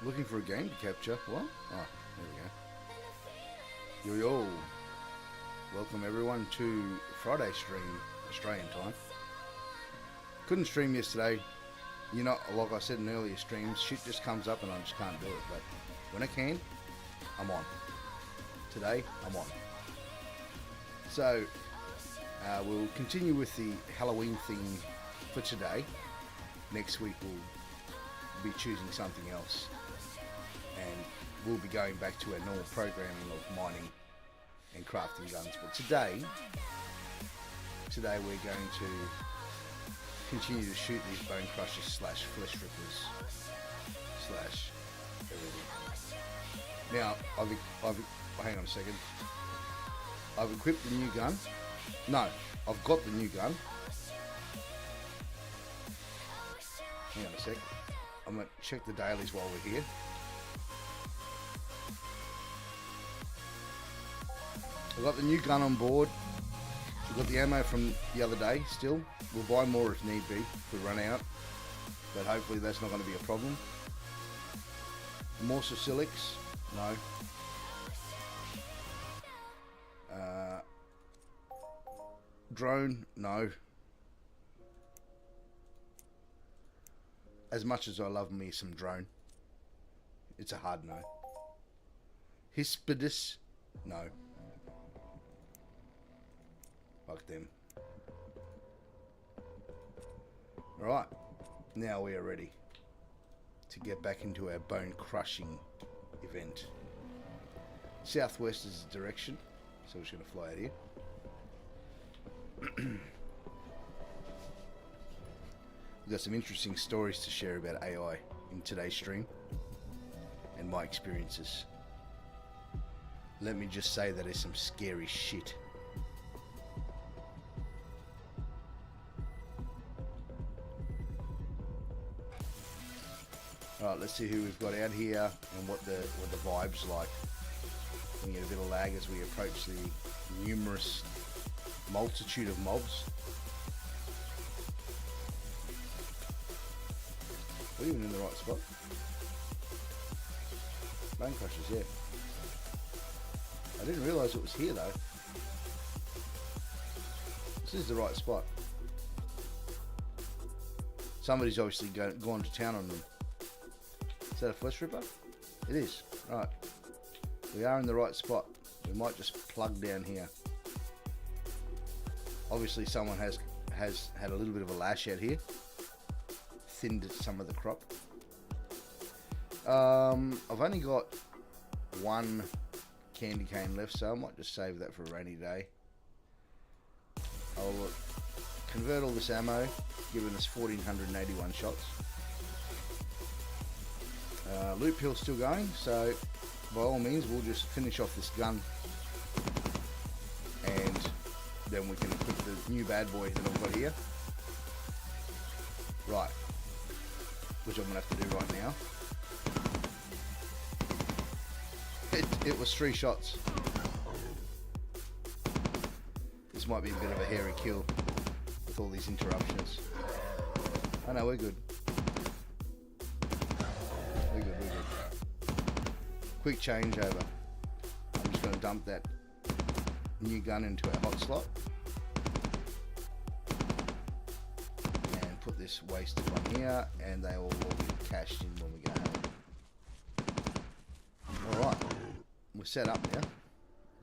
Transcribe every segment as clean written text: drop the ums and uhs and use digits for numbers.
Looking for a game to capture. What? Oh, there we go. Yo yo. Welcome everyone to Friday stream, Australian time. Couldn't stream yesterday. You know, like I said in earlier streams, shit just comes up and I just can't do it. But when I can, I'm on. Today, I'm on. So, we'll continue with the Halloween theme for today. Next week we'll be choosing something else. And we'll be going back to our normal programming of mining and crafting guns. But today we're going to continue to shoot these bone crushers slash flesh rippers slash everything. Now, hang on a second. I've equipped the new gun. No, I've got the new gun. Hang on a sec. I'm going to check the dailies while we're here. I've got the new gun on board. We've got the ammo from the other day still. We'll buy more if need be if we run out. But hopefully that's not going to be a problem. More Sicilics? No. Drone? No. As much as I love me some drone, it's a hard no. Hispidus? No. Fuck them. Alright, now we are ready to get back into our bone crushing event. Southwest is the direction, so we're just going to fly out here. We've got some interesting stories to share about AI in today's stream and my experiences. Let me just say that is some scary shit. Alright, let's see who we've got out here and what the vibe's like. We get a bit of lag as we approach the numerous multitude of mobs. Are we even in the right spot? Bone crushers, yeah. I didn't realise it was here though. This is the right spot. Somebody's obviously gone to town on them. Is that a flesh ripper? It is. Right. We are in the right spot. We might just plug down here. Obviously someone has had a little bit of a lash out here. Thinned some of the crop. I've only got one candy cane left, so I might just save that for a rainy day. I'll convert all this ammo, giving us 1,481 shots. Loot pill's still going, so by all means we'll just finish off this gun and then we can equip the new bad boy that I've got here. Right, which I'm going to have to do right now. It was 3 shots. This might be a bit of a hairy kill with all these interruptions. Oh no, we're good. We're good. Quick changeover. I'm just going to dump that new gun into our hot slot. And put this wasted one here, and they all will be cashed in when we go home. Alright, we're set up now.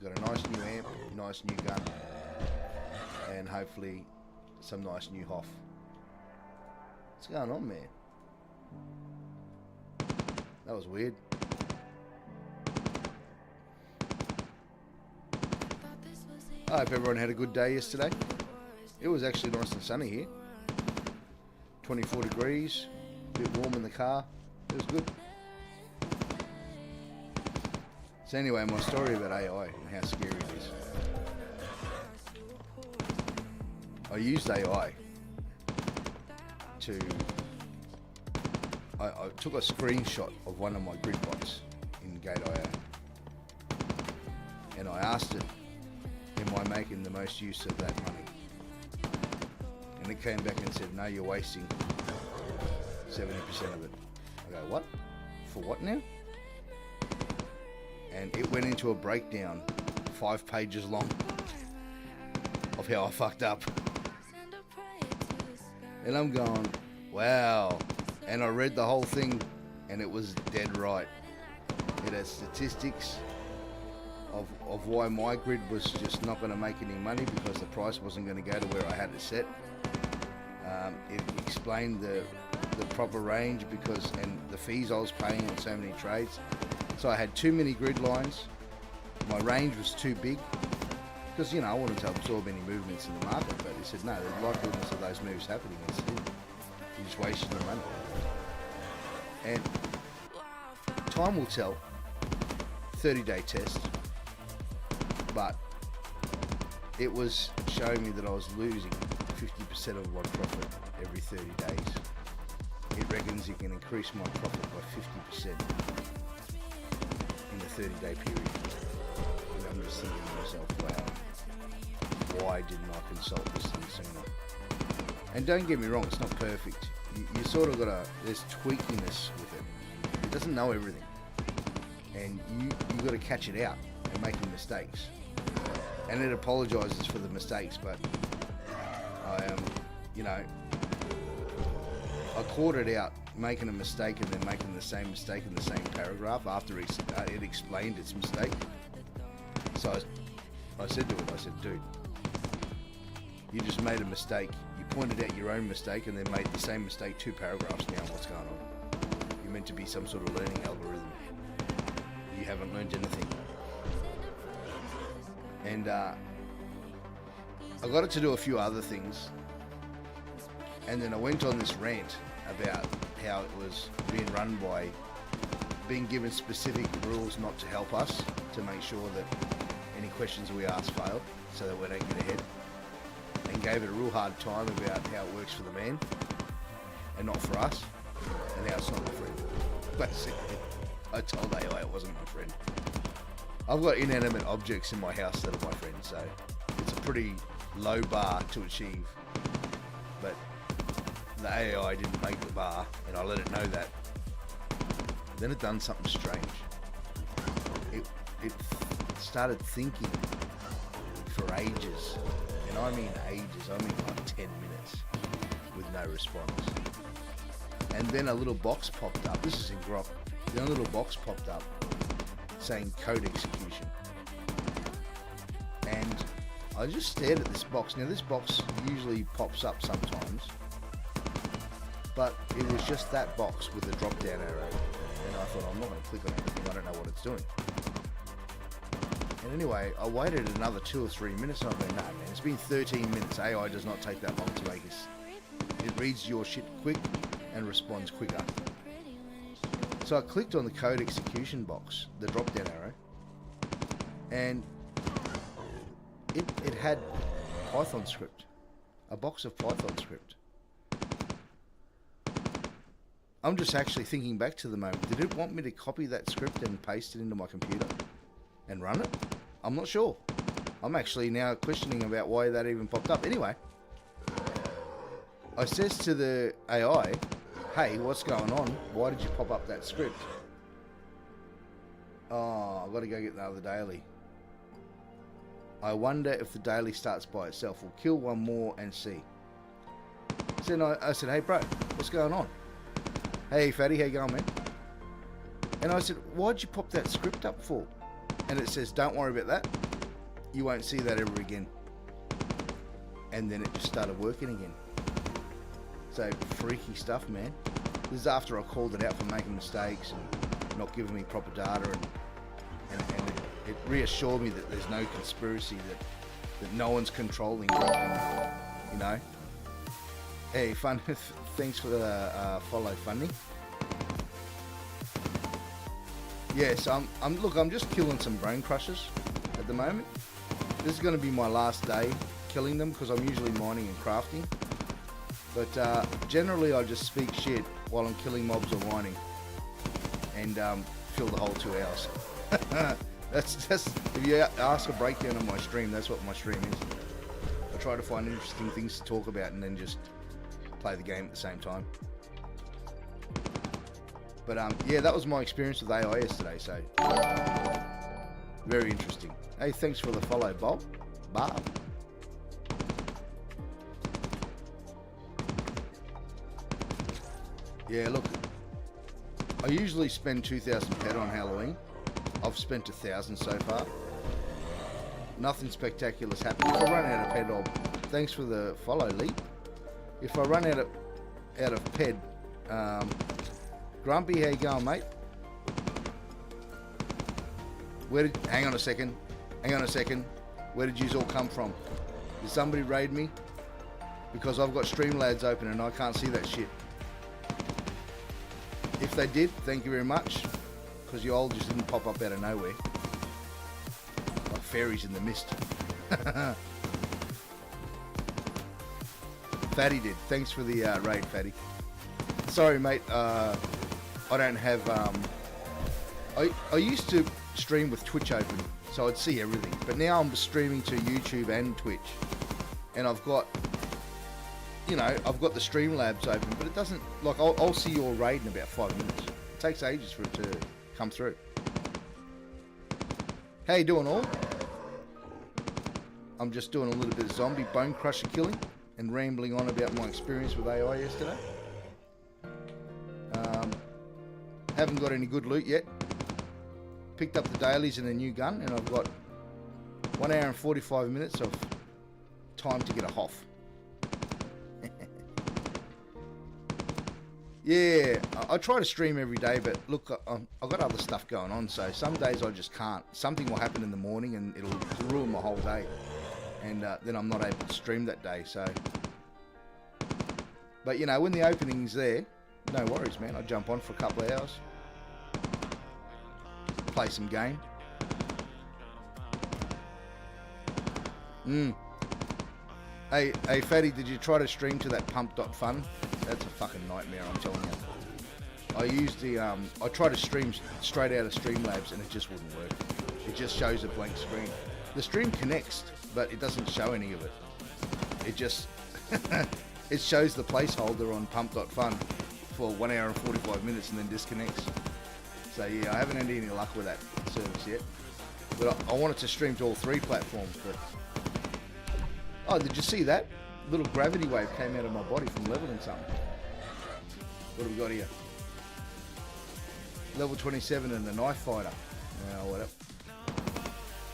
We've got a nice new amp, nice new gun, and hopefully some nice new HOF. What's going on, man? That was weird. I hope everyone had a good day yesterday. It was actually nice and sunny here. 24 degrees, a bit warm in the car. It was good. So anyway, my story about AI and how scary it is. I used AI to... I took a screenshot of one of my grid bots in Gate.io, and I asked it, am I making the most use of that money? And it came back and said, no, you're wasting 70% of it. I go, what? For what now? And it went into a breakdown 5 pages long of how I fucked up. And I'm going, wow. And I read the whole thing, and it was dead right. It has statistics of why my grid was just not going to make any money because the price wasn't going to go to where I had it set. It explained the proper range and the fees I was paying on so many trades. So I had too many grid lines. My range was too big because, you know, I wanted to absorb any movements in the market. But he said, no, the likeliness of those moves happening is you're just wasting your money. And time will tell. 30-day test. But it was showing me that I was losing 50% of my profit every 30 days. It reckons you can increase my profit by 50% in the 30-day period. And I'm just thinking to myself, wow, why didn't I consult this thing sooner? And don't get me wrong, it's not perfect. You sort of gotta, there's tweakiness with it. It doesn't know everything. And you gotta catch it out and making mistakes. And it apologizes for the mistakes, but you know, I caught it out making a mistake and then making the same mistake in the same paragraph after it explained its mistake. So I said to it, I said, dude, you just made a mistake. You pointed out your own mistake and then made the same mistake 2 paragraphs down. What's going on? You're meant to be some sort of learning algorithm. You haven't learned anything. And I got it to do a few other things. And then I went on this rant about how it was being given specific rules not to help us, to make sure that any questions we asked failed, so that we don't get ahead. And gave it a real hard time about how it works for the man, and not for us, and how it's not my friend. Basically, I told AI it wasn't my friend. I've got inanimate objects in my house that are my friends, so it's a pretty low bar to achieve. But the AI didn't make the bar, and I let it know that. Then it done something strange. It started thinking for ages, and I mean ages, I mean like 10 minutes, with no response. And then a little box popped up, this is in Grok, then a little box popped up saying code execution. And I just stared at this box. Now this box usually pops up sometimes, but it was just that box with a drop down arrow. And I thought, I'm not going to click on anything, I don't know what it's doing. And anyway, I waited another 2 or 3 minutes and I went, nah man, it's been 13 minutes. AI does not take that long to make us. It reads your shit quick and responds quicker. So I clicked on the code execution box, the drop down arrow, and it had Python script, a box of Python script. I'm just actually thinking back to the moment. Did it want me to copy that script and paste it into my computer and run it? I'm not sure. I'm actually now questioning about why that even popped up. Anyway, I says to the AI, hey, what's going on? Why did you pop up that script? Oh, I've got to go get the other daily. I wonder if the daily starts by itself. We'll kill one more and see. So I said, hey bro, what's going on? Hey fatty, how you going, man? And I said, why'd you pop that script up for? And it says, don't worry about that. You won't see that ever again. And then it just started working again. So freaky stuff, man. This is after I called it out for making mistakes and not giving me proper data, and it reassured me that there's no conspiracy, that no one's controlling it, and, you know. Hey, fun. Thanks for the follow, Funny. Yes, I'm just killing some brain crushers at the moment. This is going to be my last day killing them because I'm usually mining and crafting. But generally I just speak shit while I'm killing mobs or whining. And fill the whole 2 hours. That's if you ask a breakdown of my stream, that's what my stream is. I try to find interesting things to talk about and then just play the game at the same time. But yeah, that was my experience with AI yesterday, so very interesting. Hey, thanks for the follow, Bob. Yeah, look, I usually spend 2,000 pet on Halloween. I've spent 1,000 so far. Nothing spectacular's happened. If I run out of pet, thanks for the follow, Lee. If I run out of pet, Grumpy, how you going, mate? Hang on a second. Where did you all come from? Did somebody raid me? Because I've got Streamlabs open and I can't see that shit. If they did, thank you very much. Because you all just didn't pop up out of nowhere. Like fairies in the mist. Fatty did. Thanks for the raid, Fatty. Sorry, mate. I don't have... I used to stream with Twitch open, so I'd see everything. But now I'm streaming to YouTube and Twitch. And I've got... I've got the Streamlabs open, but it doesn't... Like, I'll see your raid in about 5 minutes. It takes ages for it to come through. How you doing, all? I'm just doing a little bit of zombie bone crusher killing and rambling on about my experience with AI yesterday. Haven't got any good loot yet. Picked up the dailies and a new gun, and I've got 1 hour and 45 minutes of time to get a Hoff. Yeah, I try to stream every day, but look, I've got other stuff going on, so some days I just can't. Something will happen in the morning and it'll ruin my whole day, and then I'm not able to stream that day, so. But when the opening's there, no worries, man. I jump on for a couple of hours, play some game. Hey, Fatty, did you try to stream to that pump.fun? That's a fucking nightmare, I'm telling you. I used the, I tried to stream straight out of Streamlabs and it just wouldn't work. It just shows a blank screen. The stream connects, but it doesn't show any of it. It just, it shows the placeholder on pump.fun for 1 hour and 45 minutes and then disconnects. So yeah, I haven't had any luck with that service yet. But I wanted to stream to all 3 platforms, but... Oh, did you see that? Little gravity wave came out of my body from leveling something. What have we got here? Level 27 and a knife fighter. Oh, whatever.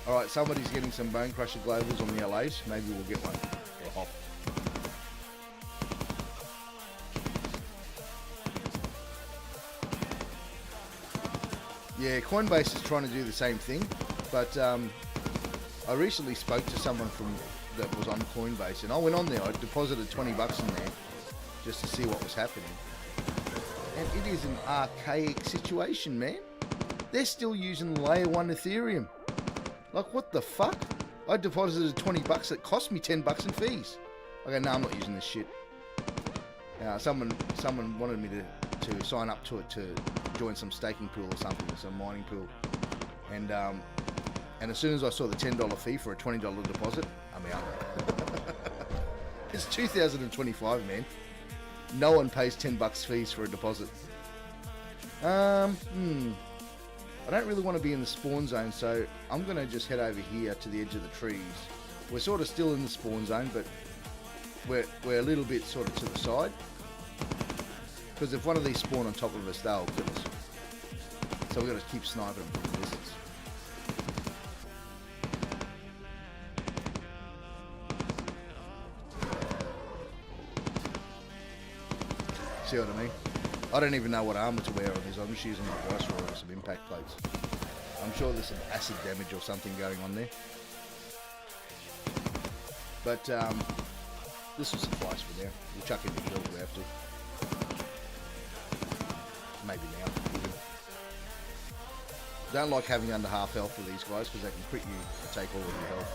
Alright, somebody's getting some Bone Crusher Globals on the LAs. Maybe we'll get one. Or a hop. Yeah, Coinbase is trying to do the same thing, but I recently spoke to someone that was on Coinbase, and I went on there. I deposited $20 in there just to see what was happening, and it is an archaic situation, man. They're still using layer 1 Ethereum. Like, what the fuck? I deposited $20 that cost me $10 in fees. I go, no, I'm not using this shit. Someone wanted me to sign up to it to join some staking pool or something, or some mining pool, and as soon as I saw the $10 fee for a $20 deposit, I'm out. It's 2025, man. No one pays $10 fees for a deposit. I don't really want to be in the spawn zone, so I'm going to just head over here to the edge of the trees. We're sort of still in the spawn zone, but we're a little bit sort of to the side. Because if one of these spawn on top of us, they'll kill us. So we've got to keep sniping them from the distance. See what I mean? I don't even know what armor to wear on this. I'm just using my Viceroy or some impact plates. I'm sure there's some acid damage or something going on there. But this will suffice for now. We'll chuck in the kill if we have to. Maybe now. Don't like having under half health for these guys because they can crit you and take all of your health.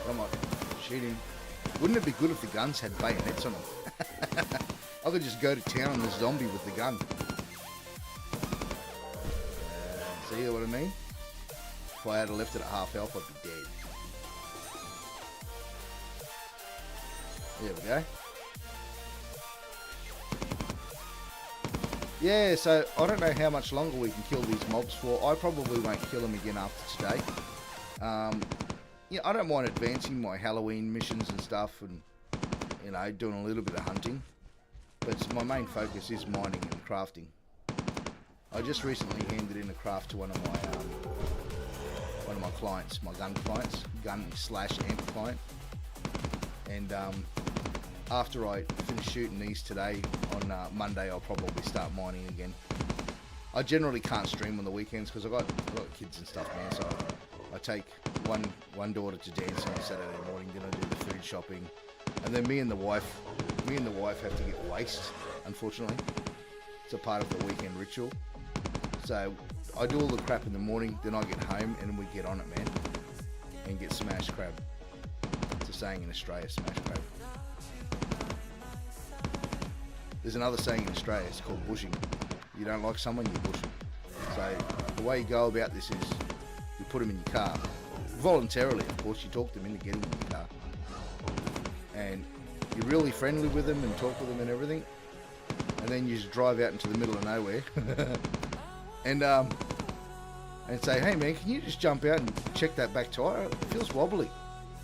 Come on, shoot him. Wouldn't it be good if the guns had bayonets on them? I could just go to town on the zombie with the gun. See what I mean? If I had left it at half health, I'd be dead. There we go. Yeah, so I don't know how much longer we can kill these mobs for. I probably won't kill them again after today. Yeah, I don't mind advancing my Halloween missions and stuff, and you know, doing a little bit of hunting. But my main focus is mining and crafting. I just recently handed in a craft to one of my clients, my gun clients, gun/amp client, and after I finish shooting these today, on Monday I'll probably start mining again. I generally can't stream on the weekends because I've got kids and stuff, man, so I take one daughter to dancing on Saturday morning, then I do the food shopping, and then me and the wife have to get waste, unfortunately. It's a part of the weekend ritual. So I do all the crap in the morning, then I get home and we get on it, man, and get smashed crab. It's a saying in Australia, smashed crab. There's another saying in Australia, it's called bushing. You don't like someone, you bush them. So the way you go about this is you put them in your car. Voluntarily, of course, you talk them into getting in your car. And you're really friendly with them and talk with them and everything. And then you just drive out into the middle of nowhere. and say, hey man, can you just jump out and check that back tire? It feels wobbly.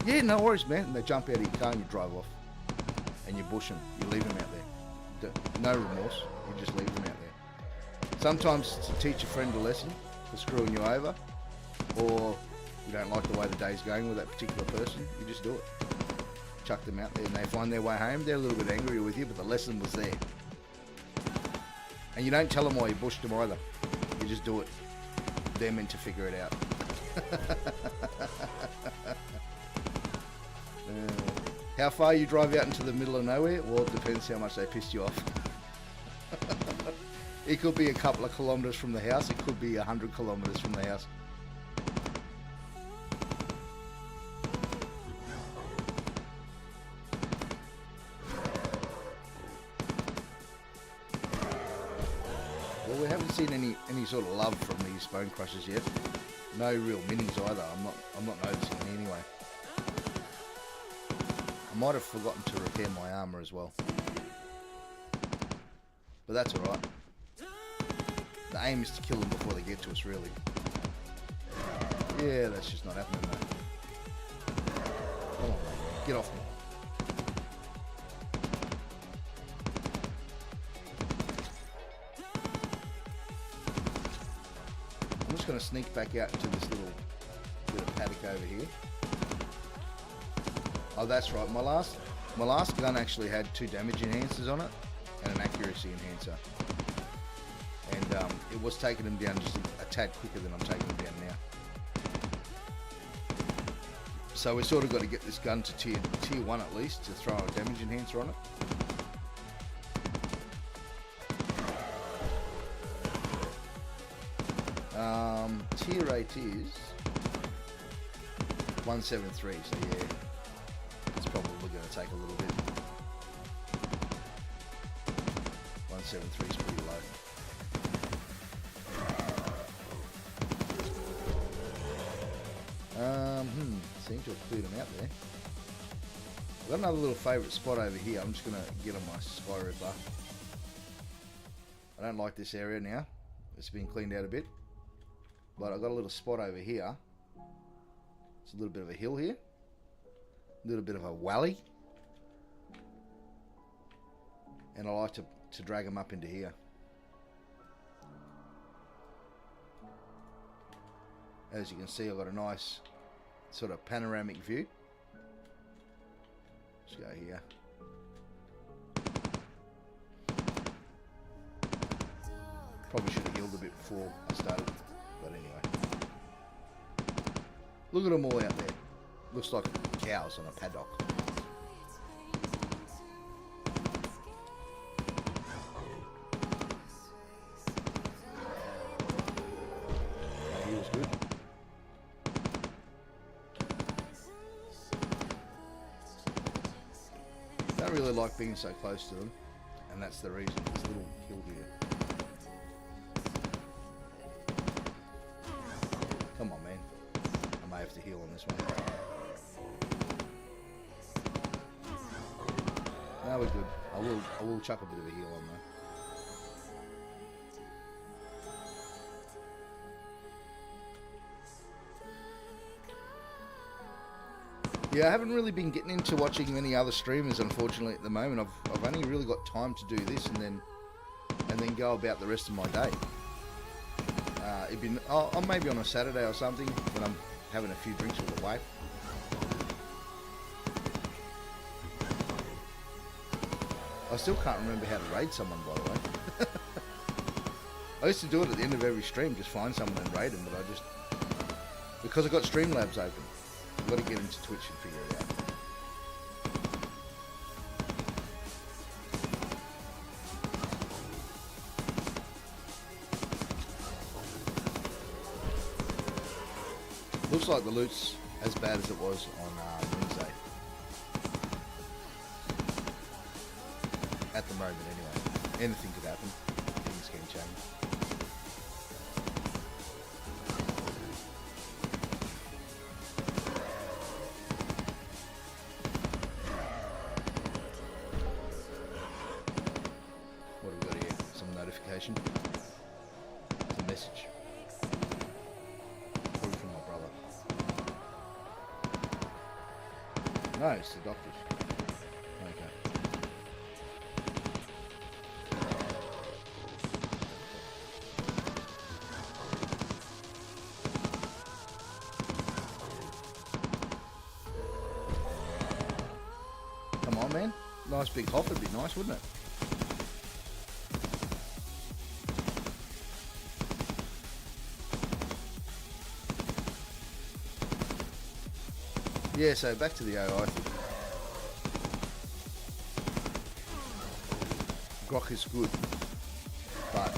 Yeah, no worries, man. And they jump out of your car and you drive off. And you bush them. You leave them out there. No remorse, you just leave them out there. Sometimes to teach a friend a lesson for screwing you over, or you don't like the way the day's going with that particular person, you just do it. Chuck them out there and they find their way home. They're a little bit angry with you, but the lesson was there. And you don't tell them why you bushed them either. You just do it. They're meant to figure it out. How far you drive out into the middle of nowhere? Well, it depends how much they pissed you off. It could be a couple of kilometres from the house. It could be 100 kilometres from the house. Well, we haven't seen any sort of love from these bone crushers yet. No real minis either. I'm not noticing them anyway. I might have forgotten to repair my armour as well. But that's alright. The aim is to kill them before they get to us, really. Yeah, that's just not happening, mate. Come on, mate. Get off me. I'm just going to sneak back out into this little bit of paddock over here. Oh, that's right. My last gun actually had 2 damage enhancers on it and an accuracy enhancer. And it was taking them down just a tad quicker than I'm taking them down now. So we sort of got to get this gun to tier 1 at least to throw a damage enhancer on it. Tier 8 is 173, so yeah. It's probably going to take a little bit. 173 is pretty low. Seem to have cleared them out there. I've got another little favourite spot over here. I'm just going to get on my Sky Ripper. I don't like this area now. It's been cleaned out a bit. But I've got a little spot over here. It's a little bit of a hill here. A little bit of a valley. And I like to drag them up into here. As you can see, I've got a nice sort of panoramic view. Let's go here. Probably should have healed a bit before I started, but anyway. Look at them all out there. Looks like cows on a paddock. He was good. really like being so close to them, and that's the reason. This little hill here. Come on, man. I may have to heal on this one. No, we're good. I will chuck a bit of a heal on though. Yeah, I haven't really been getting into watching many other streamers, unfortunately, at the moment. I've only really got time to do this and then go about the rest of my day. It'd be maybe on a Saturday or something when I'm having a few drinks with the wife. I still can't remember how to raid someone, by the way. I used to do it at the end of every stream, just find someone and raid them, but I just... Because I've got Streamlabs open, I've got to get into Twitch and figure it out. Looks like the loot's as bad as it was on Wednesday. At the moment, anyway. Anything could happen. Things can change. What have we got here? Some notification. It's a message. Probably from my brother. No, it's the doctor's. Okay. Come on, man. Nice big hop would be nice, wouldn't it? Yeah, so back to the AI thing. Grok is good, but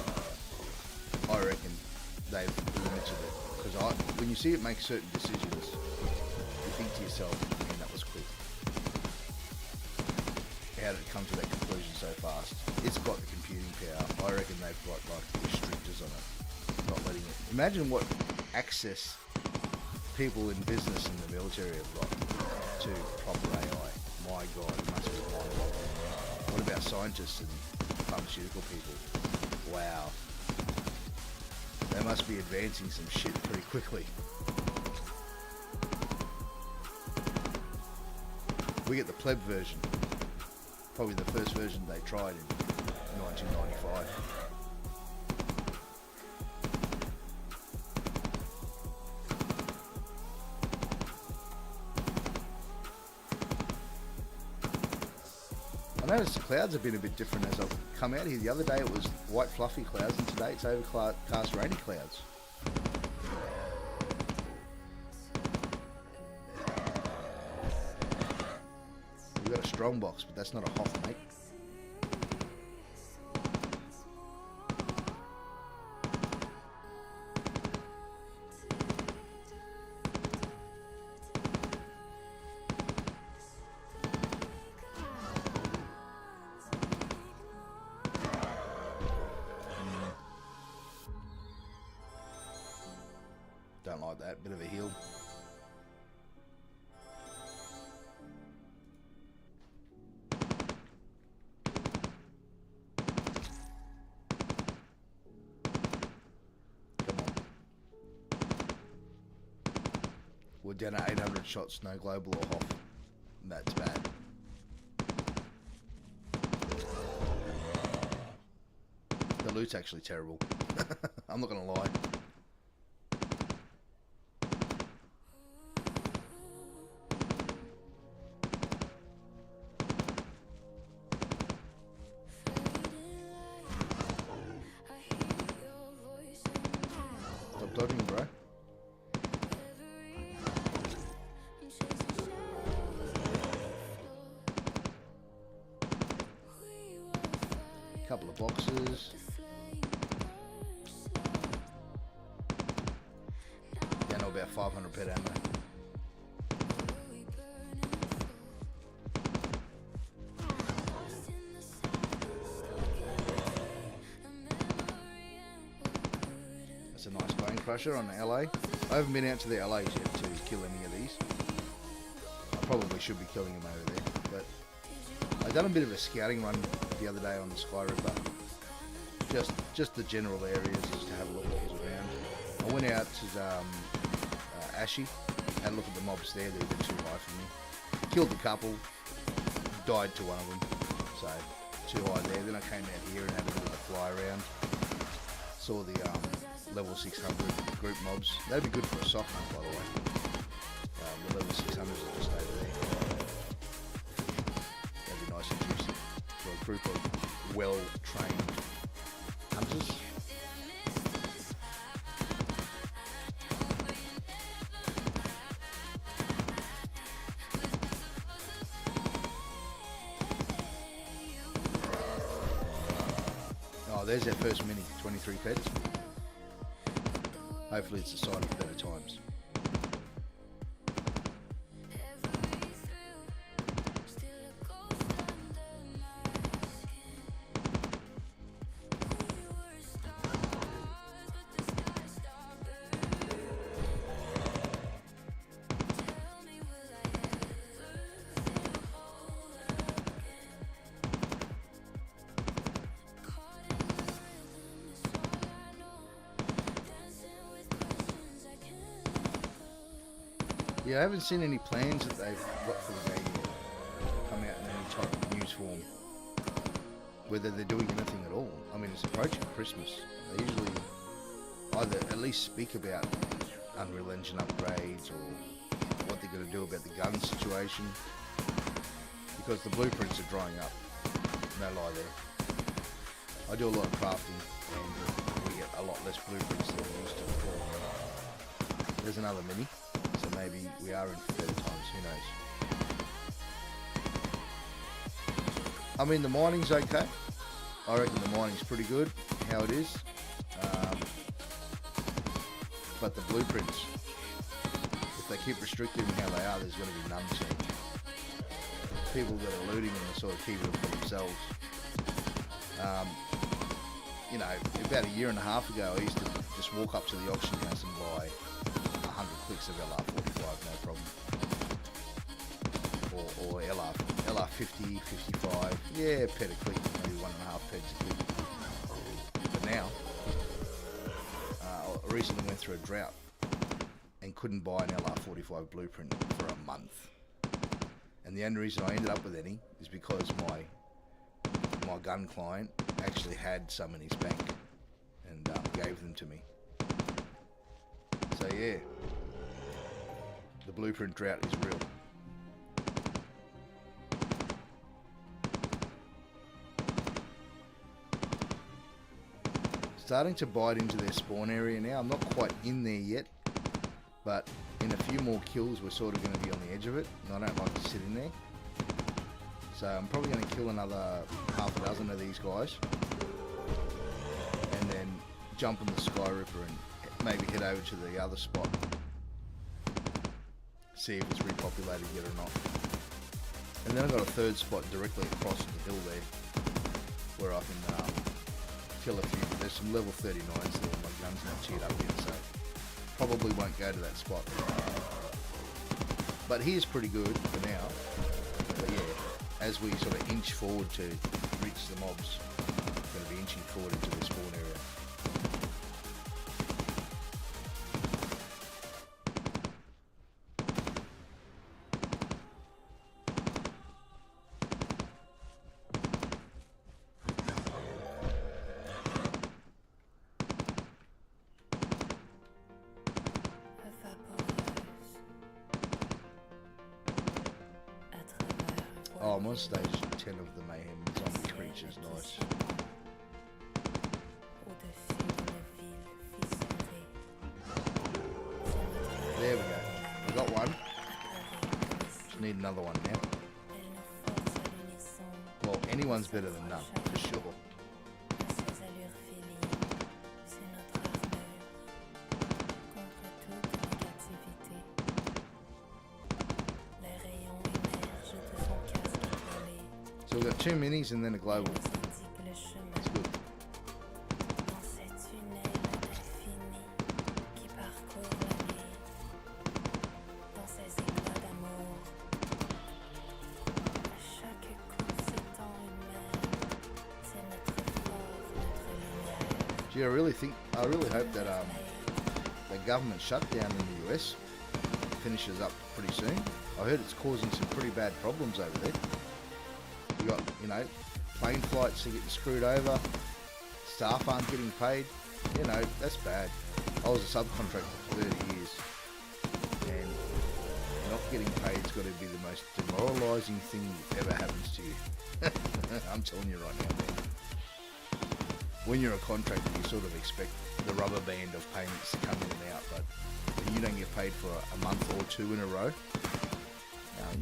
I reckon they've limited it. Because when you see it make certain decisions, you think to yourself, man, that was quick. How did it come to that conclusion so fast? It's got the computing power. I reckon they've got like restrictors on it, not letting it. Imagine what access people in business and the military have got to proper AI. My God, it must be mind-boggling. What about scientists and pharmaceutical people? Wow. They must be advancing some shit pretty quickly. We get the pleb version. Probably the first version they tried in 1995. I noticed the clouds have been a bit different as I've come out here. The other day it was white fluffy clouds and today it's overcast rainy clouds. We've got a strong box, but that's not a Hoff, mate. Don't like that. Bit of a heal. Come on. We're down at 800 shots, no global or Hoff. That's bad. The loot's actually terrible. I'm not gonna lie. Stop dodging, bro. Couple of boxes. Down to about 500 pet ammo. Crusher on the LA. I haven't been out to the LAs yet to kill any of these. I probably should be killing them over there, but I done a bit of a scouting run the other day on the Sky Ripper. Just the general areas, just to have a look at what was around. I went out to Ashy, had a look at the mobs there. They were too high for me. Killed a couple, died to one of them, so too high there. Then I came out here and had a bit of a fly around. Saw the level 600 group mobs. That'd be good for a sock hunt, by the way. The level 600s are just over there. That'd be nice and juicy for a group of well-trained hunters. Oh, there's our first mini, 23 pets. Hopefully it's a sign of better times. Yeah, I haven't seen any plans that they've got for the game yet. Come out in any type of news form. Whether they're doing anything at all. I mean, it's approaching Christmas. They usually either at least speak about Unreal Engine upgrades or what they're going to do about the gun situation. Because the blueprints are drying up. No lie there. I do a lot of crafting and we get a lot less blueprints than we used to before. There's another mini. So maybe we are in for better times, who knows. I mean, the mining's okay. I reckon the mining's pretty good, how it is. But the blueprints, if they keep restricting how they are, there's going to be none soon. People that are looting them are sort of keeping them for themselves. You know, about a year and a half ago, I used to just walk up to the auction house and buy 100 clicks of LR45, no problem. Or LR50, 55, yeah, pet a click, maybe 1.5 pets a click. But now, I recently went through a drought and couldn't buy an LR45 blueprint for a month. And the only reason I ended up with any is because my gun client actually had some in his bank and gave them to me. So yeah, the blueprint drought is real. Starting to bite into their spawn area now. I'm not quite in there yet, but in a few more kills we're sort of going to be on the edge of it, and I don't like to sit in there. So I'm probably going to kill another half a dozen of these guys and then jump on the Sky Ripper and maybe head over to the other spot, see if it's repopulated yet or not. And then I've got a third spot directly across the hill there where I can kill a few. There's some level 39s there, my gun's not cheered up yet, so probably won't go to that spot. But here's pretty good for now. But yeah, as we sort of inch forward to reach the mobs, I'm going to be inching forward into the spawn area. Oh, I'm on stage 10 of the Mayhem Zombie Creatures, nice. There we go. We got one. Just need another one now. Well, anyone's better than none, for sure. So we've got 2 minis and then a global. That's good. Yeah, I really hope that the government shutdown in the US finishes up pretty soon. I heard it's causing some pretty bad problems over there. You got, plane flights are getting screwed over, staff aren't getting paid. That's bad. I was a subcontractor for 30 years, and not getting paid's got to be the most demoralising thing that ever happens to you. I'm telling you right now, man. When you're a contractor, you sort of expect the rubber band of payments to come in and out, but when you don't get paid for a month or two in a row,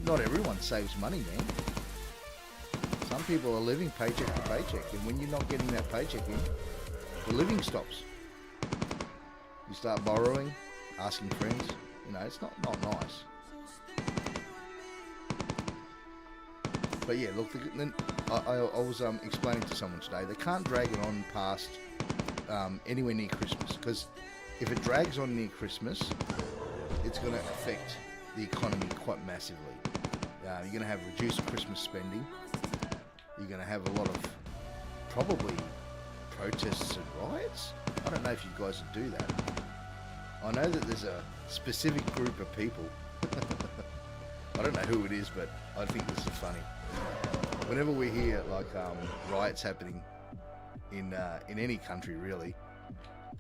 not everyone saves money, man. Some people are living paycheck to paycheck, and when you're not getting that paycheck in, the living stops. You start borrowing, asking friends. It's not nice. But yeah, look, I was explaining to someone today, they can't drag it on past anywhere near Christmas, because if it drags on near Christmas, it's going to affect the economy quite massively. You're going to have reduced Christmas spending. You're going to have a lot of probably protests and riots. I don't know if you guys would do that. I know that there's a specific group of people. I don't know who it is, but I think this is funny. Whenever we hear riots happening in any country really,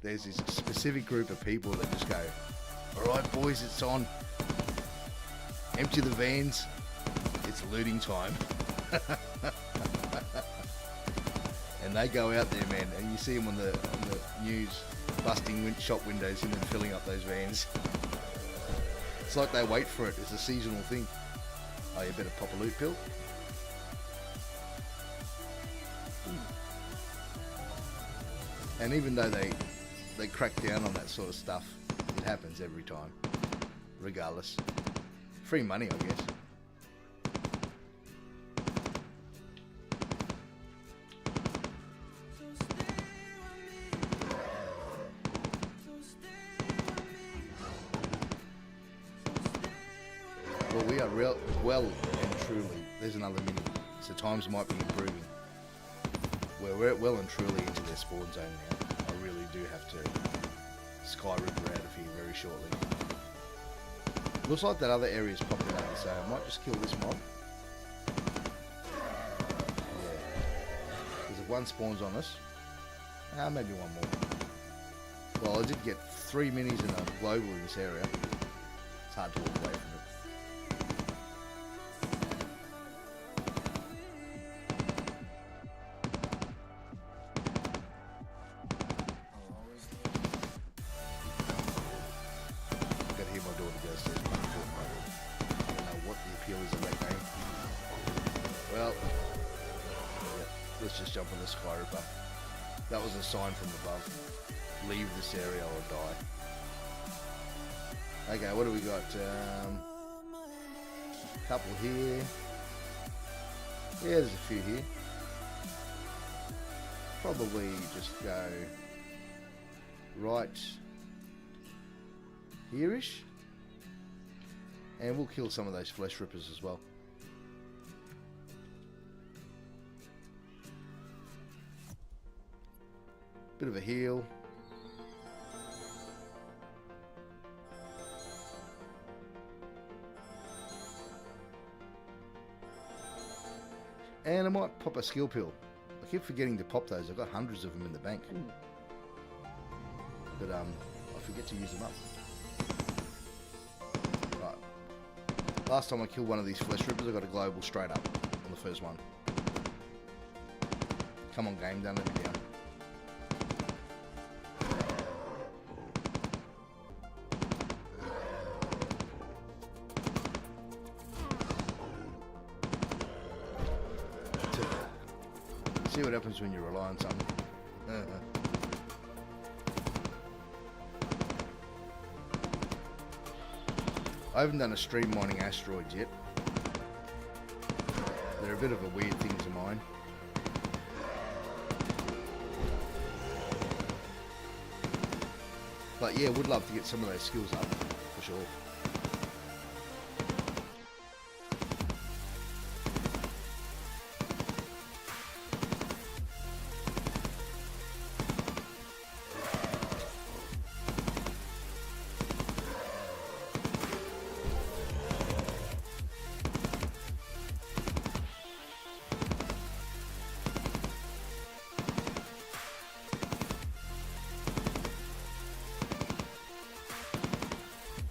there's this specific group of people that just go, "All right, boys, it's on. Empty the vans. It's looting time." And they go out there, man, and you see them on the news busting shop windows in and filling up those vans. It's like they wait for it. It's a seasonal thing. Oh, you better pop a loot pill. And even though they crack down on that sort of stuff, it happens every time, regardless. Free money, I guess. Well, we are well and truly, there's another mini, so times might be improving. We're well and truly into their spawn zone now. I really do have to Skyripper out of here very shortly. Looks like that other area is populated, so I might just kill this mob. Yeah. Because if one spawns on us, maybe one more. Well, I did get 3 minis and a global in this area. It's hard to walk away from it. Let's just jump on the Skyripper. That was a sign from above. Leave this area or die. Okay, what do we got? Couple here. Yeah, there's a few here. Probably just go right here-ish. And we'll kill some of those flesh rippers as well. Bit of a heal. And I might pop a skill pill. I keep forgetting to pop those. I've got hundreds of them in the bank. But I forget to use them up. Right. Last time I killed one of these flesh rippers, I got a global straight up on the first one. Come on, game, don't let me down. See what happens when you rely on something. I haven't done a stream mining asteroids yet. They're a bit of a weird thing to mine. But yeah, would love to get some of those skills up, for sure.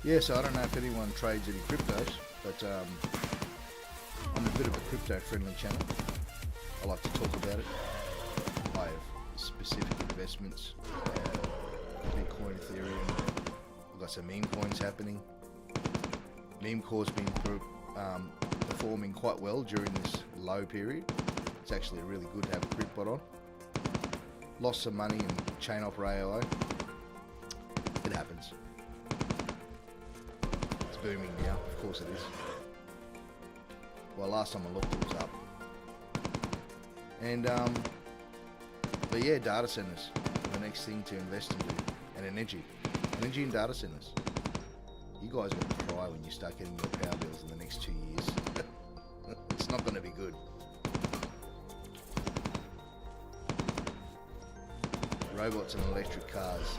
Yeah, so I don't know if anyone trades any cryptos, but I'm a bit of a crypto-friendly channel. I like to talk about it. I have specific investments, Bitcoin, Ethereum. I've got some meme coins happening. Meme core's been performing quite well during this low period. It's actually really good to have a cryptbot on. Lost some money in chain operator. It happens. It's booming now, of course it is. Well, last time I looked, it was up. And but yeah, data centers are the next thing to invest into, and energy and data centers. You guys are going to cry when you start getting your power bills in the next 2 years. It's not going to be good. Robots and electric cars.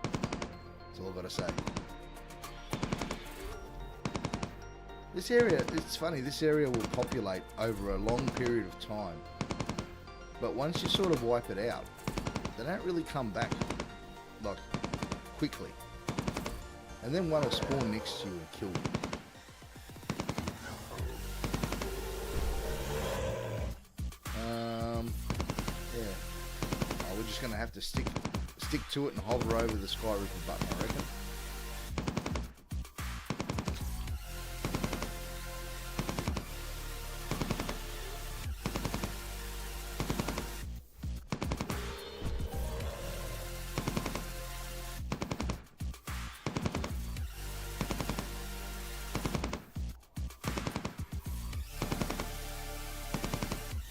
That's all I've got to say. This area, it's funny, this area will populate over a long period of time. But once you sort of wipe it out, they don't really come back, like, quickly. And then one will spawn next to you and kill you. Yeah. Oh, we're just going to have to stick to it and hover over the Skyroofing button, I reckon.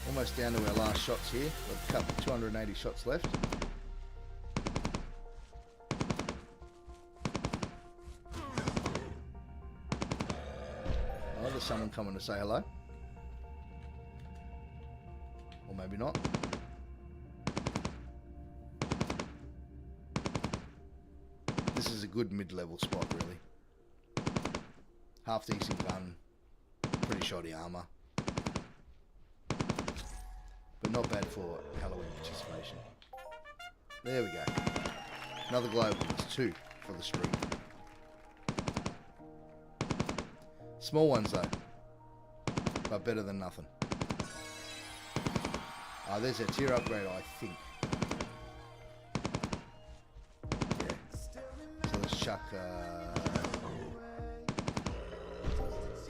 Almost down to our last shots here. We've cut 280 shots left. Oh, there's someone coming to say hello. Or maybe not. This is a good mid-level spot, really. Half decent gun, pretty shoddy armor. But not bad for Halloween participation. There we go. Another global. It's 2 for the stream. Small ones though, but better than nothing. There's a tier upgrade, I think. Yeah. So let's chuck tier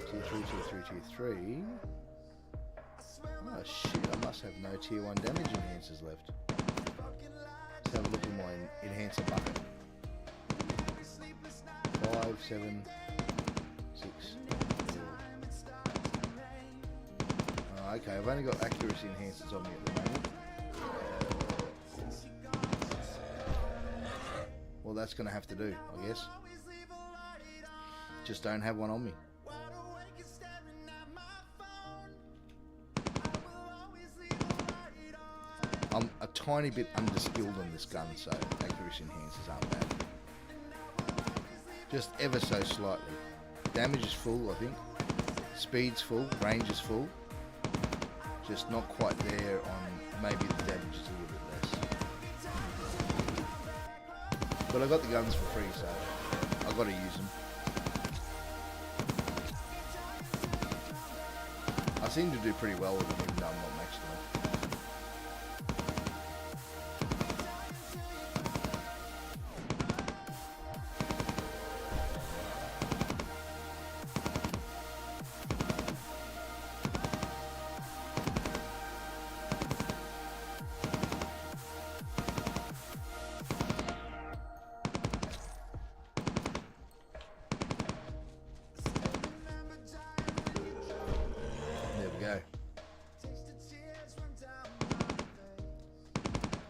3, tier 3, tier 3. Oh shit, I must have no tier 1 damage enhancers left. Let's have a look at my enhancer bucket. 5, 7, 6, 4. Oh, okay, I've only got accuracy enhancers on me at the moment. Well, that's going to have to do, I guess. Just don't have one on me. I'm a tiny bit underskilled on this gun, so accuracy enhancers aren't bad. Just ever so slightly. Damage is full, I think. Speed's full, range is full. Just not quite there on maybe the damage is a little bit less. But I got the guns for free, so I've got to use them. I seem to do pretty well with them, even though I'm not maxed them.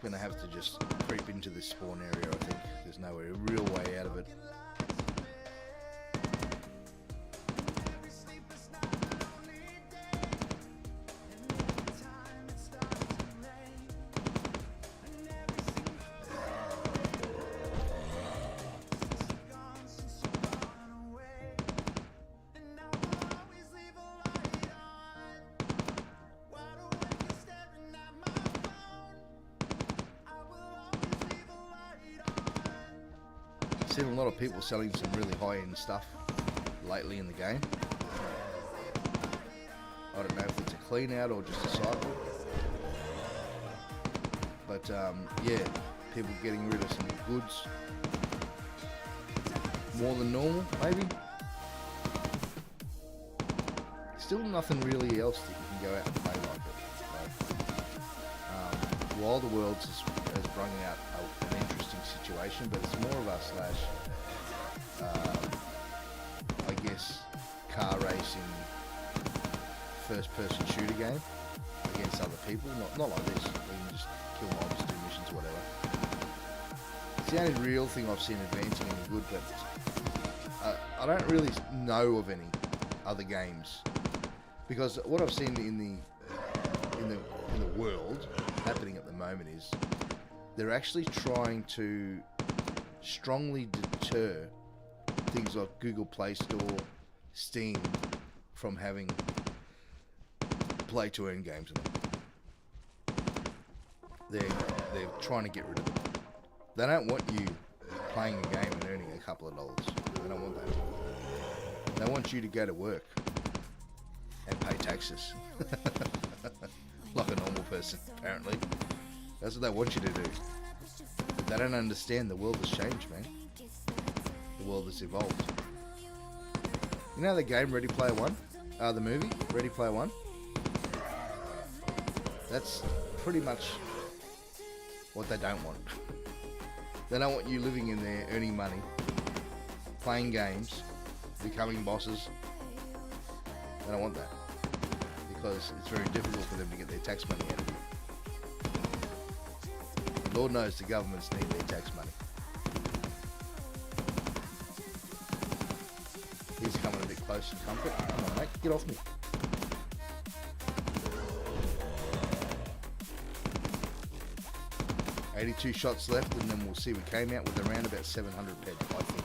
Gonna have to just creep into this spawn area, I think. There's no real way out of it. seen a lot of people selling some really high-end stuff lately in the game. I don't know if it's a clean out or just a cycle. But yeah, people getting rid of some goods. More than normal, maybe. Still nothing really else that you can go out and play like it. Wilder Worlds has brought out an interesting situation, but it's more of a I guess, car racing, first-person shooter game against other people. Not like this. You can just kill mobs, do missions, whatever. It's the only real thing I've seen advancing any good, but I don't really know of any other games, because what I've seen in the world happening at the moment is they're actually trying to strongly deter things like Google Play Store, Steam from having play to earn games in them. They're trying to get rid of them. They don't want you playing a game and earning a couple of dollars. They don't want that. They want you to go to work and pay taxes. Like a normal person, apparently. That's what they want you to do. But they don't understand the world has changed, man. The world has evolved. You know the game Ready Player One? The movie Ready Player One? That's pretty much what they don't want. They don't want you living in there, earning money, playing games, becoming bosses. They don't want that, because it's very difficult for them to get their tax money out of you. Lord knows the governments need their tax money. He's coming a bit close to comfort. Come on, mate, get off me. $82 shots left, and then we'll see. We came out with around about 700 ped, I think.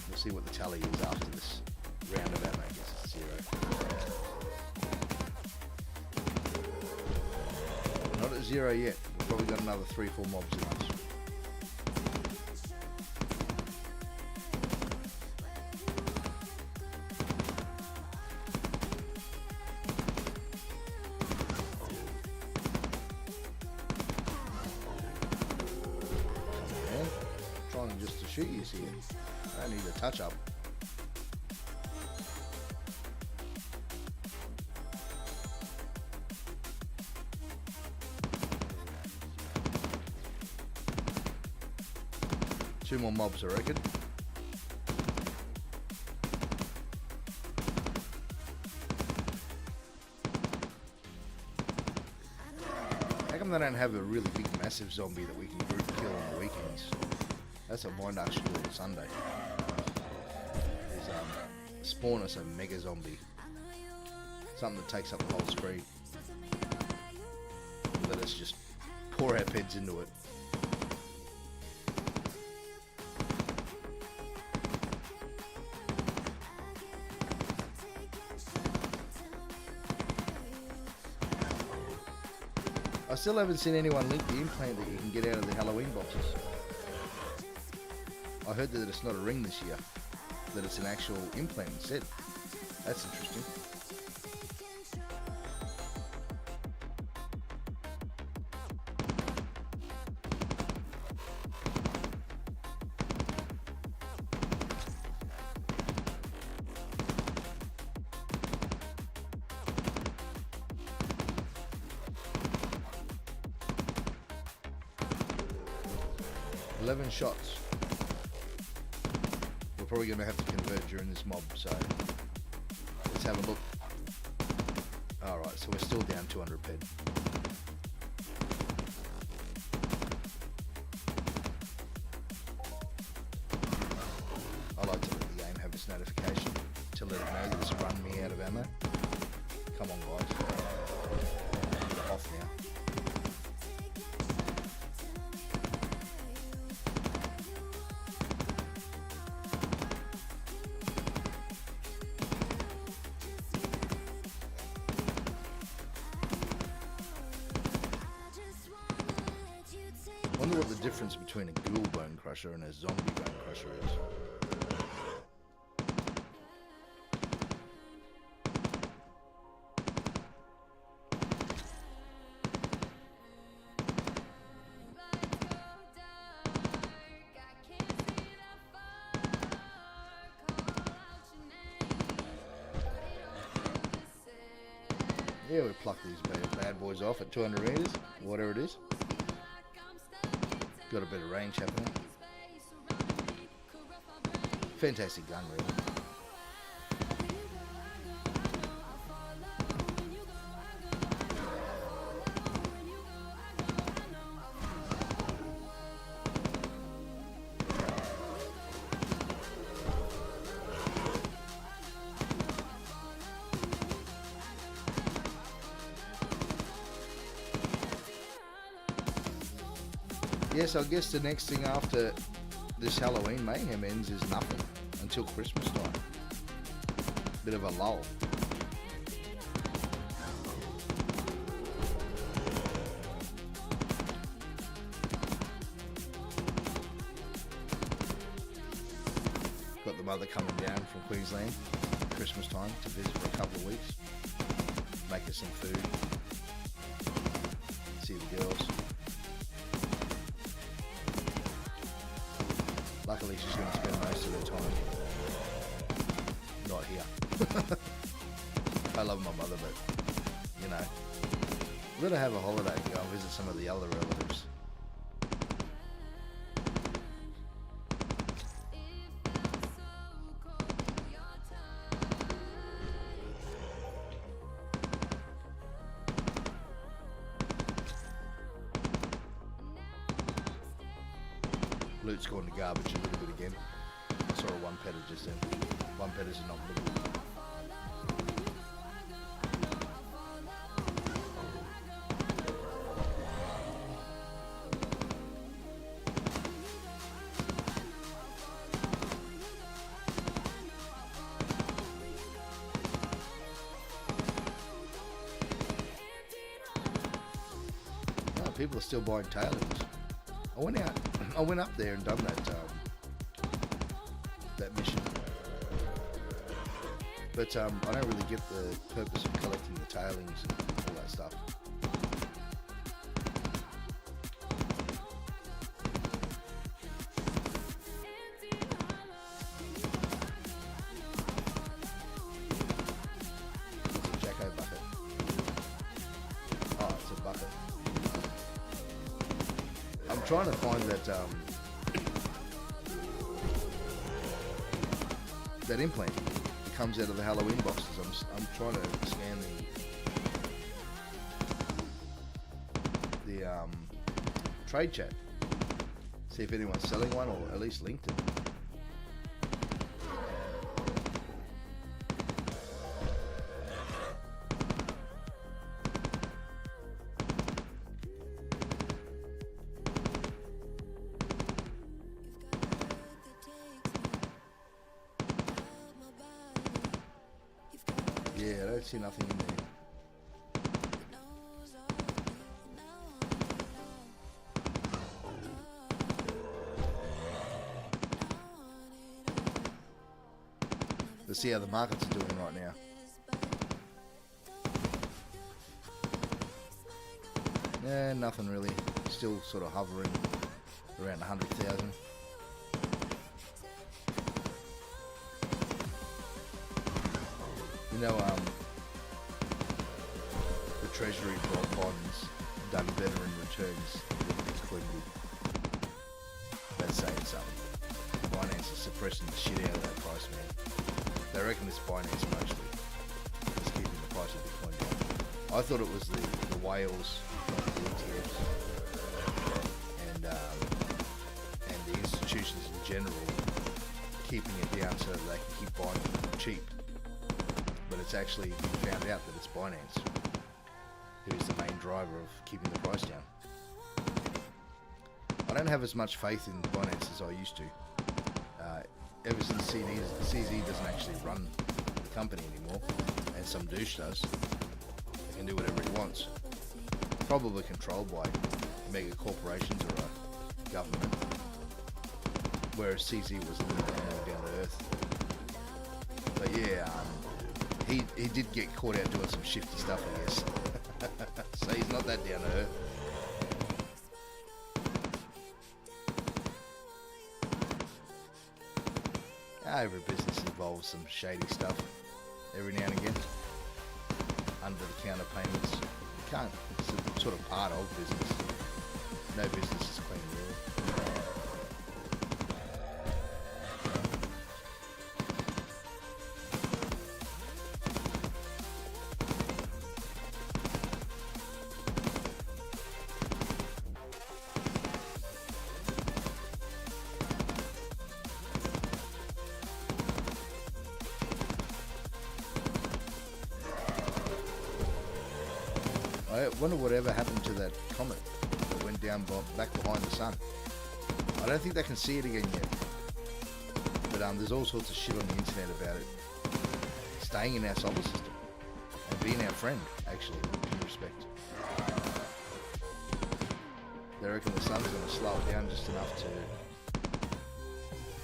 We'll see what the tally is after this roundabout. I guess it's 0. Not at 0 yet. We've probably got another 3-4 mobs in us. Just to shoot you here. I need a touch up. Two more mobs, I reckon. How come they don't have a really big, massive zombie that we can group kill on the weekends? That's what mine actually do on Sunday. Is spawn us a mega zombie. Something that takes up the whole screen. Let us just pour our heads into it. I still haven't seen anyone link the implant that you can get out of the Halloween boxes. I heard that it's not a ring this year, that it's an actual implant instead. That's interesting. $11 shots. We're probably going to have to convert during this mob, so let's have a look. Alright, so we're still down 200 ped. I like to let the game have its notification to let it know that it's run me out of ammo. Come on, guys. We're off now. Wonder what the difference between a ghoul bone crusher and a zombie bone crusher is. Yeah, we pluck these bad boys off at 200 meters, whatever it is. Got a bit of range happening. Fantastic gun, really. Yes, I guess the next thing after this Halloween mayhem ends is nothing until Christmas time. Bit of a lull. Got the mother coming down from Queensland Christmas time to visit for a couple of weeks. Make us some food. See the girls. Luckily, she's going to spend most of her time not here. I love my mother, but, you know, let her have a holiday and go and visit some of the other relatives. Loot's gone to garbage a little bit again. I saw a one petter just then. One petters are not good. No, people are still buying tailings. I went up there and done that mission, but I don't really get the purpose of collecting the tailings and all that stuff. It's a Jacko bucket. Oh, it's a bucket. I'm trying to find that implant that comes out of the Halloween boxes. I'm trying to scan the trade chat, see if anyone's selling one or at least linked it. Yeah, I don't see nothing in there. Let's see how the markets are doing right now. Yeah, nothing really. Still sort of hovering around 100,000. You know, the Treasury bonds done better in returns than Bitcoin did. That's saying something. Binance is suppressing the shit out of that price, man. They reckon it's Binance mostly. It's keeping the price of Bitcoin down. I thought it was the whales, like the ETFs, and the institutions in general keeping it down so that they can keep buying it cheap. But it's actually been found out that it's Binance who is the main driver of keeping the price down. I don't have as much faith in Binance as I used to. Ever since CZ doesn't actually run the company anymore, and some douche does, he can do whatever he wants. Probably controlled by mega corporations or a government, whereas CZ was a little bit more down to earth. But yeah, he did get caught out doing some shifty stuff, I guess. So he's not that down to earth. Every business involves some shady stuff every now and again. Under the counter payments. You can't, it's a sort of part of business. No business is clean, really. I wonder whatever happened to that comet that went down back behind the sun. I don't think they can see it again yet. But there's all sorts of shit on the internet about it staying in our solar system and being our friend, actually, in respect. They reckon the sun's going to slow it down just enough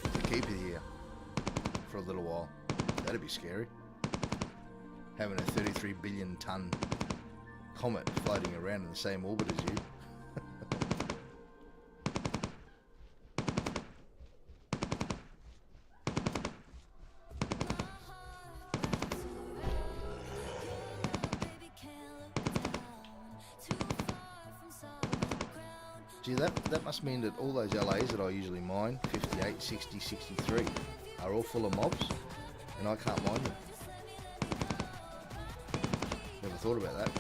to keep it here for a little while. That'd be scary. Having a 33 billion ton comet floating around in the same orbit as you. Gee, that must mean that all those LAs that I usually mine, 58, 60, 63, are all full of mobs, and I can't mine them. Never thought about that.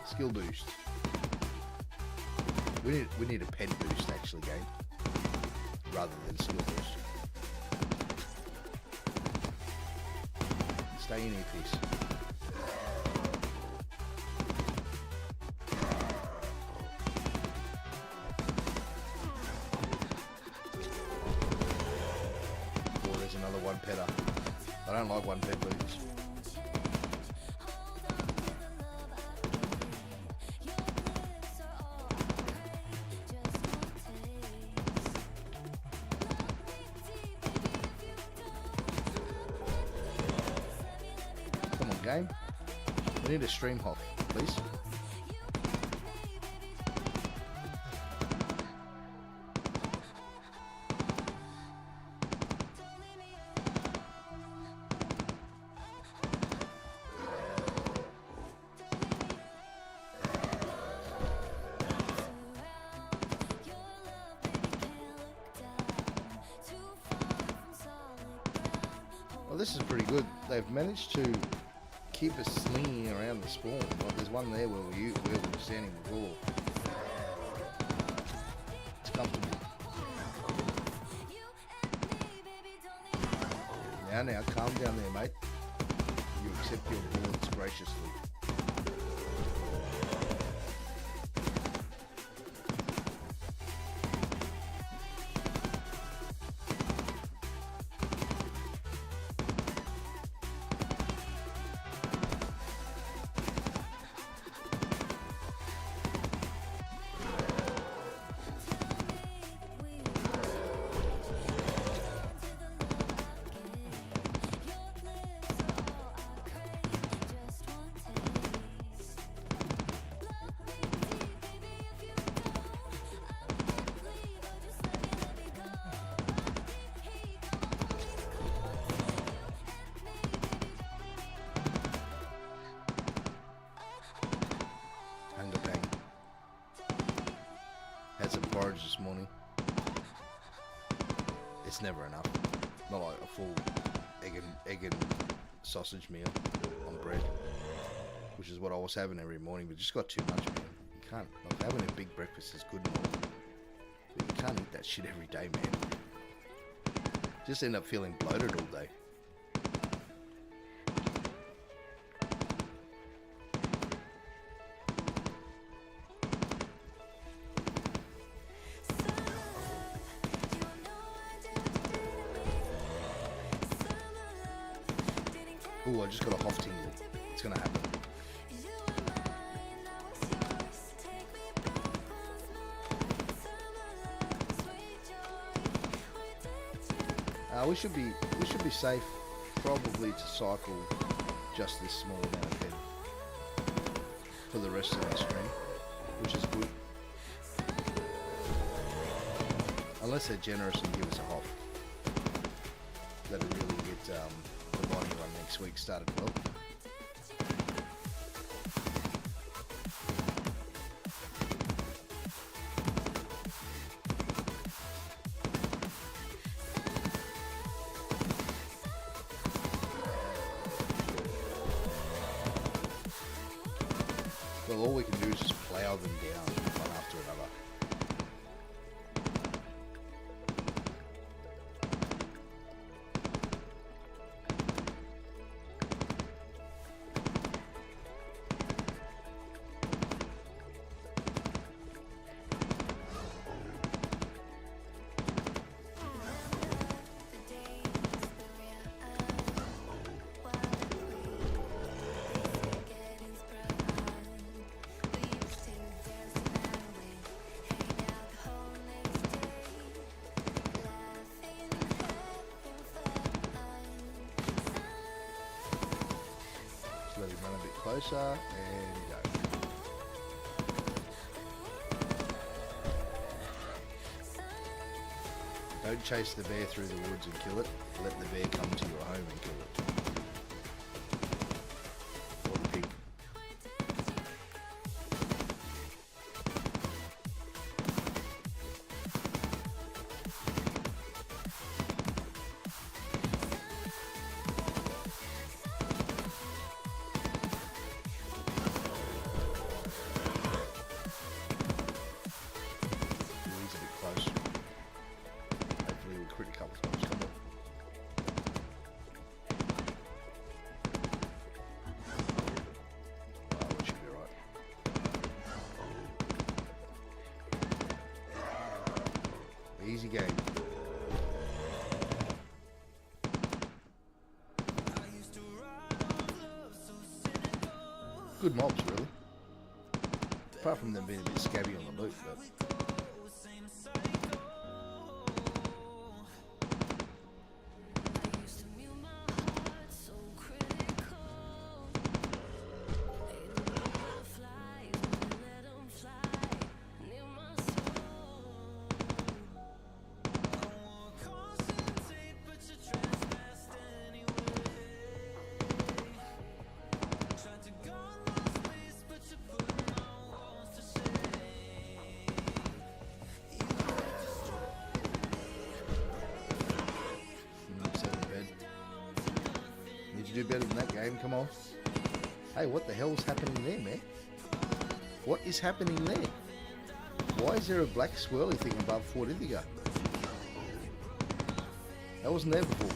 Skill boost. We need a pen boost, actually, game, rather than skill boost. Stay in earpiece. Oh, there's another one petter. I don't like one pet boots. Game. We need a stream hop, please. Well, this is pretty good. They've managed to keep us slinging around the spawn. Like there's one there where we were standing before. It's comfortable. Now, calm down there, mate. You accept your boards graciously. Had some porridge this morning. It's never enough. Not like a full egg and sausage meal on bread, which is what I was having every morning, but just got too much, man. You can't, like, having a big breakfast is good and all, but you can't eat that shit every day, man. Just end up feeling bloated all day. Oh, I just got a Hoff tingle. It's gonna happen. We should be safe, probably, to cycle just this small amount of head for the rest of our stream, which is good. Unless they're generous and give us a hop, that'll really get the bonding run next week started well. Well, all we can do is just plough them down one after another. Let him run a bit closer and go. Don't chase the bear through the woods and kill it. Let the bear come to your home and kill it. Or the pig. Easy game. Good mobs, really. Apart from them being a bit scabby on the loot, but... do better than that game, come on. Hey, what the hell's happening there, man? What is happening there? Why is there a black swirly thing above Fort Ithaca? That wasn't there before.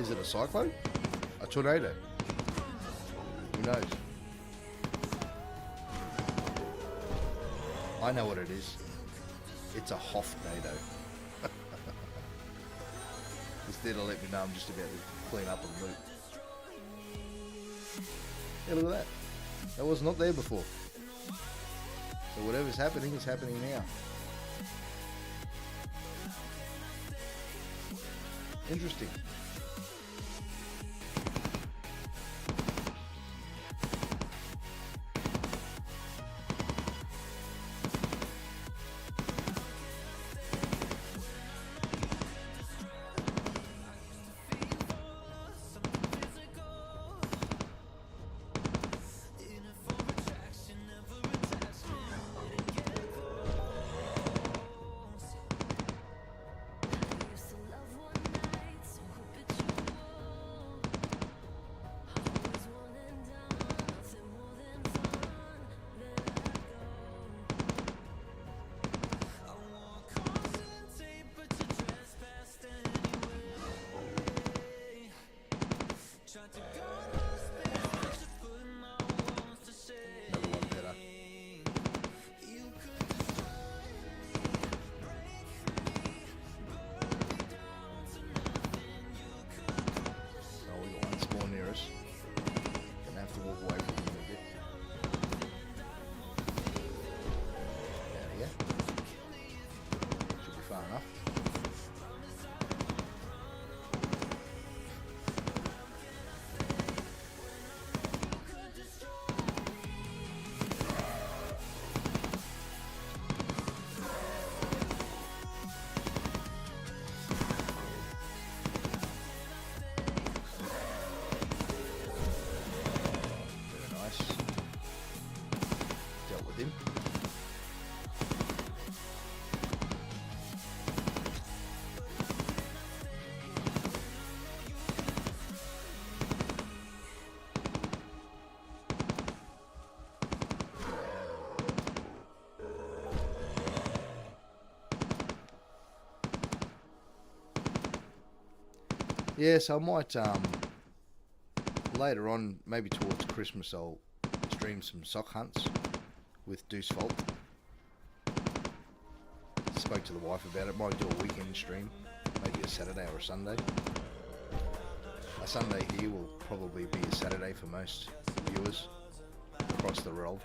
Is it a cyclone? A tornado? Who knows? I know what it is. It's a Hoff-nado. Instead of let me know I'm just about to clean up and loot. Yeah, look at that. That was not there before. So whatever's happening is happening now. Interesting. far enough. Very nice. Dealt with him. Yes, I might later on, maybe towards Christmas, I'll stream some sock hunts with Deuce Fault. Spoke to the wife about it. Might do a weekend stream, maybe a Saturday or a Sunday. A Sunday here will probably be a Saturday for most viewers across the world.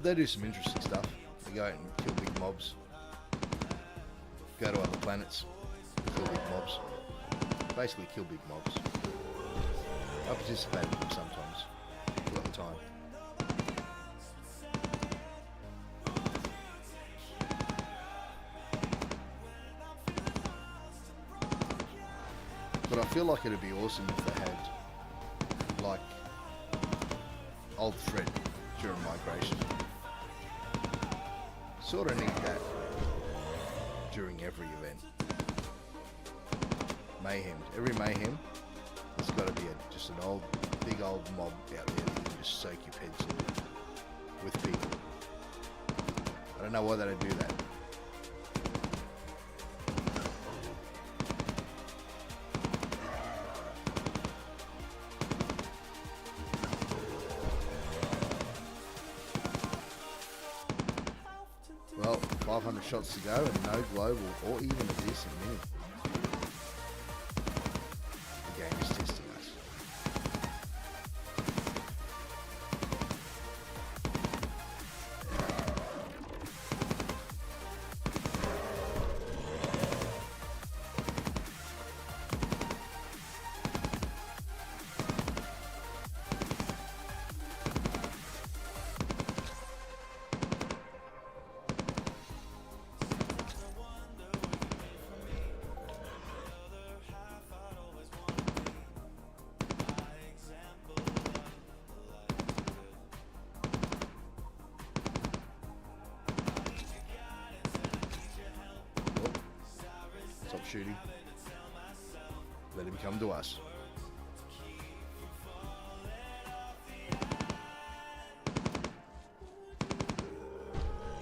They do some interesting stuff. They go out and kill big mobs. Go to other planets, kill big mobs. Basically kill big mobs. I participate in them sometimes. A lot of the time. But I feel like it'd be awesome if they had, like, old thread during migration. Sort of need that during every event. Mayhem. Every mayhem, there's got to be just an old, big old mob out there that you can just soak your pencil with people. I don't know why they don't do that. Well, 500 shots to go and no global or even a decent mini. The game is testing us. Stop shooting. Let him come to us.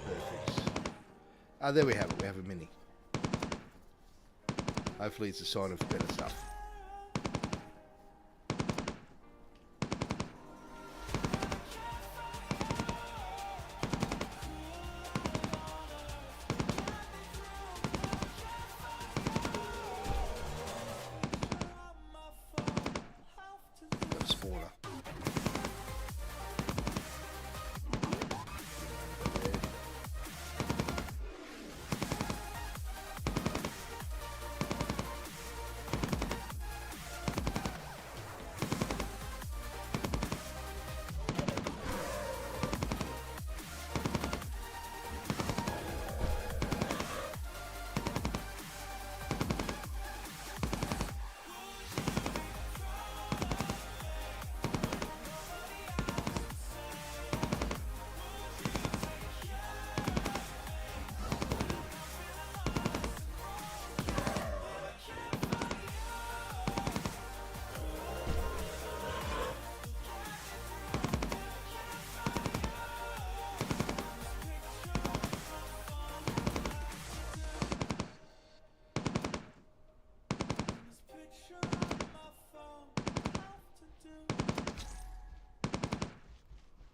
Perfect. Ah, there we have it. We have a mini. Hopefully it's a sign of better stuff. Spawner.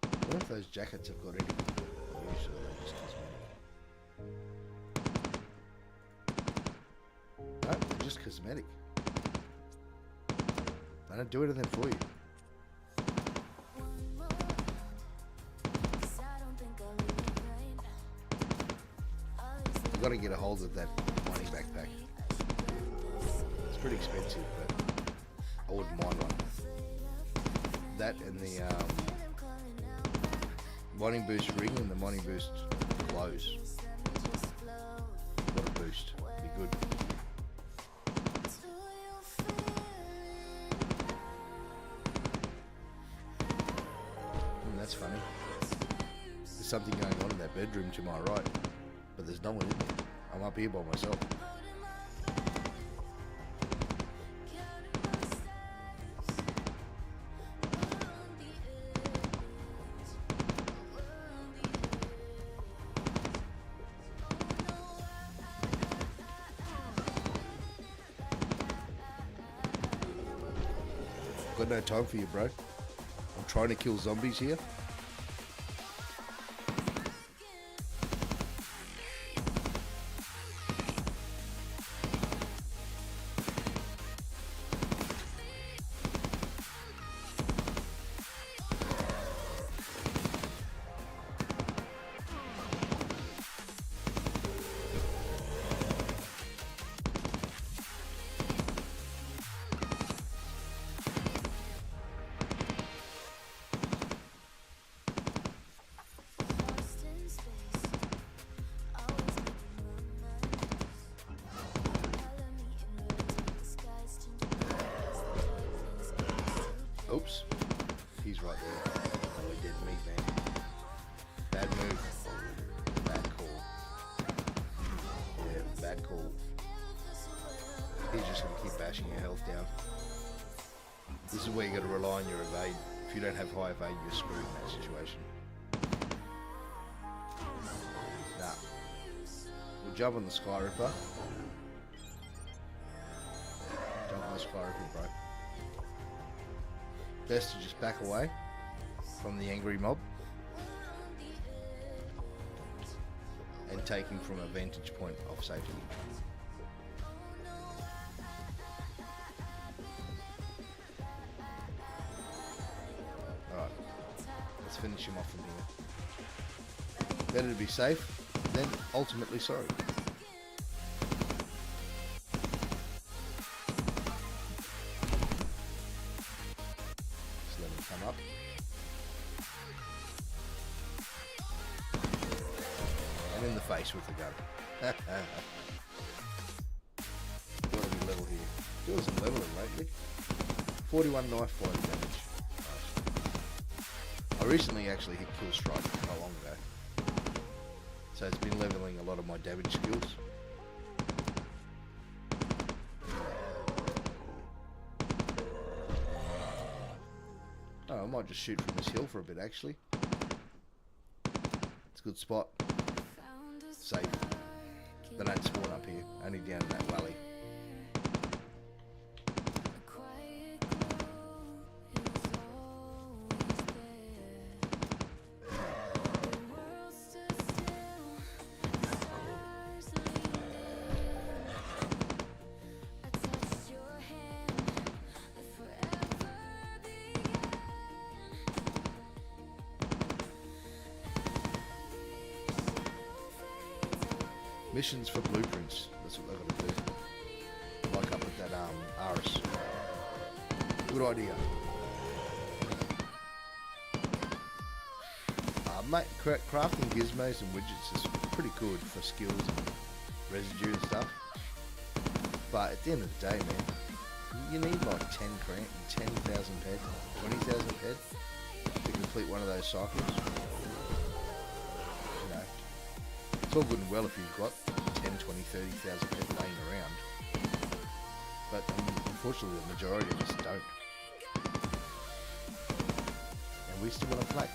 I wonder if those jackets have got anything. Usually they're just cosmetic. No, they're just cosmetic. They don't do anything for you. got to get a hold of that mining backpack. It's pretty expensive, but I wouldn't mind one. That and the mining boost ring and the mining boost clothes. What a boost. Be good. That's funny. There's something going on in that bedroom to my right, but there's no one in there. I'm up here by myself. Got no time for you, bro. I'm trying to kill zombies here. Oops. He's right there. Oh, he did meat, man. Bad move. Bad call. Yeah, bad call. He's just going to keep bashing your health down. This is where you got to rely on your evade. If you don't have high evade, you're screwed in that situation. Nah. We'll jump on the Sky Ripper. Jump on the Sky Ripper, bro. Best to just back away from the angry mob and take him from a vantage point of safety. Alright, let's finish him off from here. Better to be safe than ultimately sorry. Come up. And in the face with the gun. What do we level here? Doing some leveling lately. 41 knife bite damage. Nice. I recently actually hit kill strike not long ago. So it's been leveling a lot of my damage skills. Oh, I might just shoot from this hill for a bit, actually. It's a good spot. Safe. They don't spawn up here, only down in that valley. Missions for blueprints. That's what they've got to do. Like up with that Aris. Good idea. Mate, crafting gizmos and widgets is pretty good for skills and residue and stuff. But at the end of the day, man, you need like 10,000 ped, 20,000 ped to complete one of those cycles. You know, it's all good and well if you've got 10, 20, 30,000 ped laying around. But unfortunately, the majority of us don't. And we still want to play.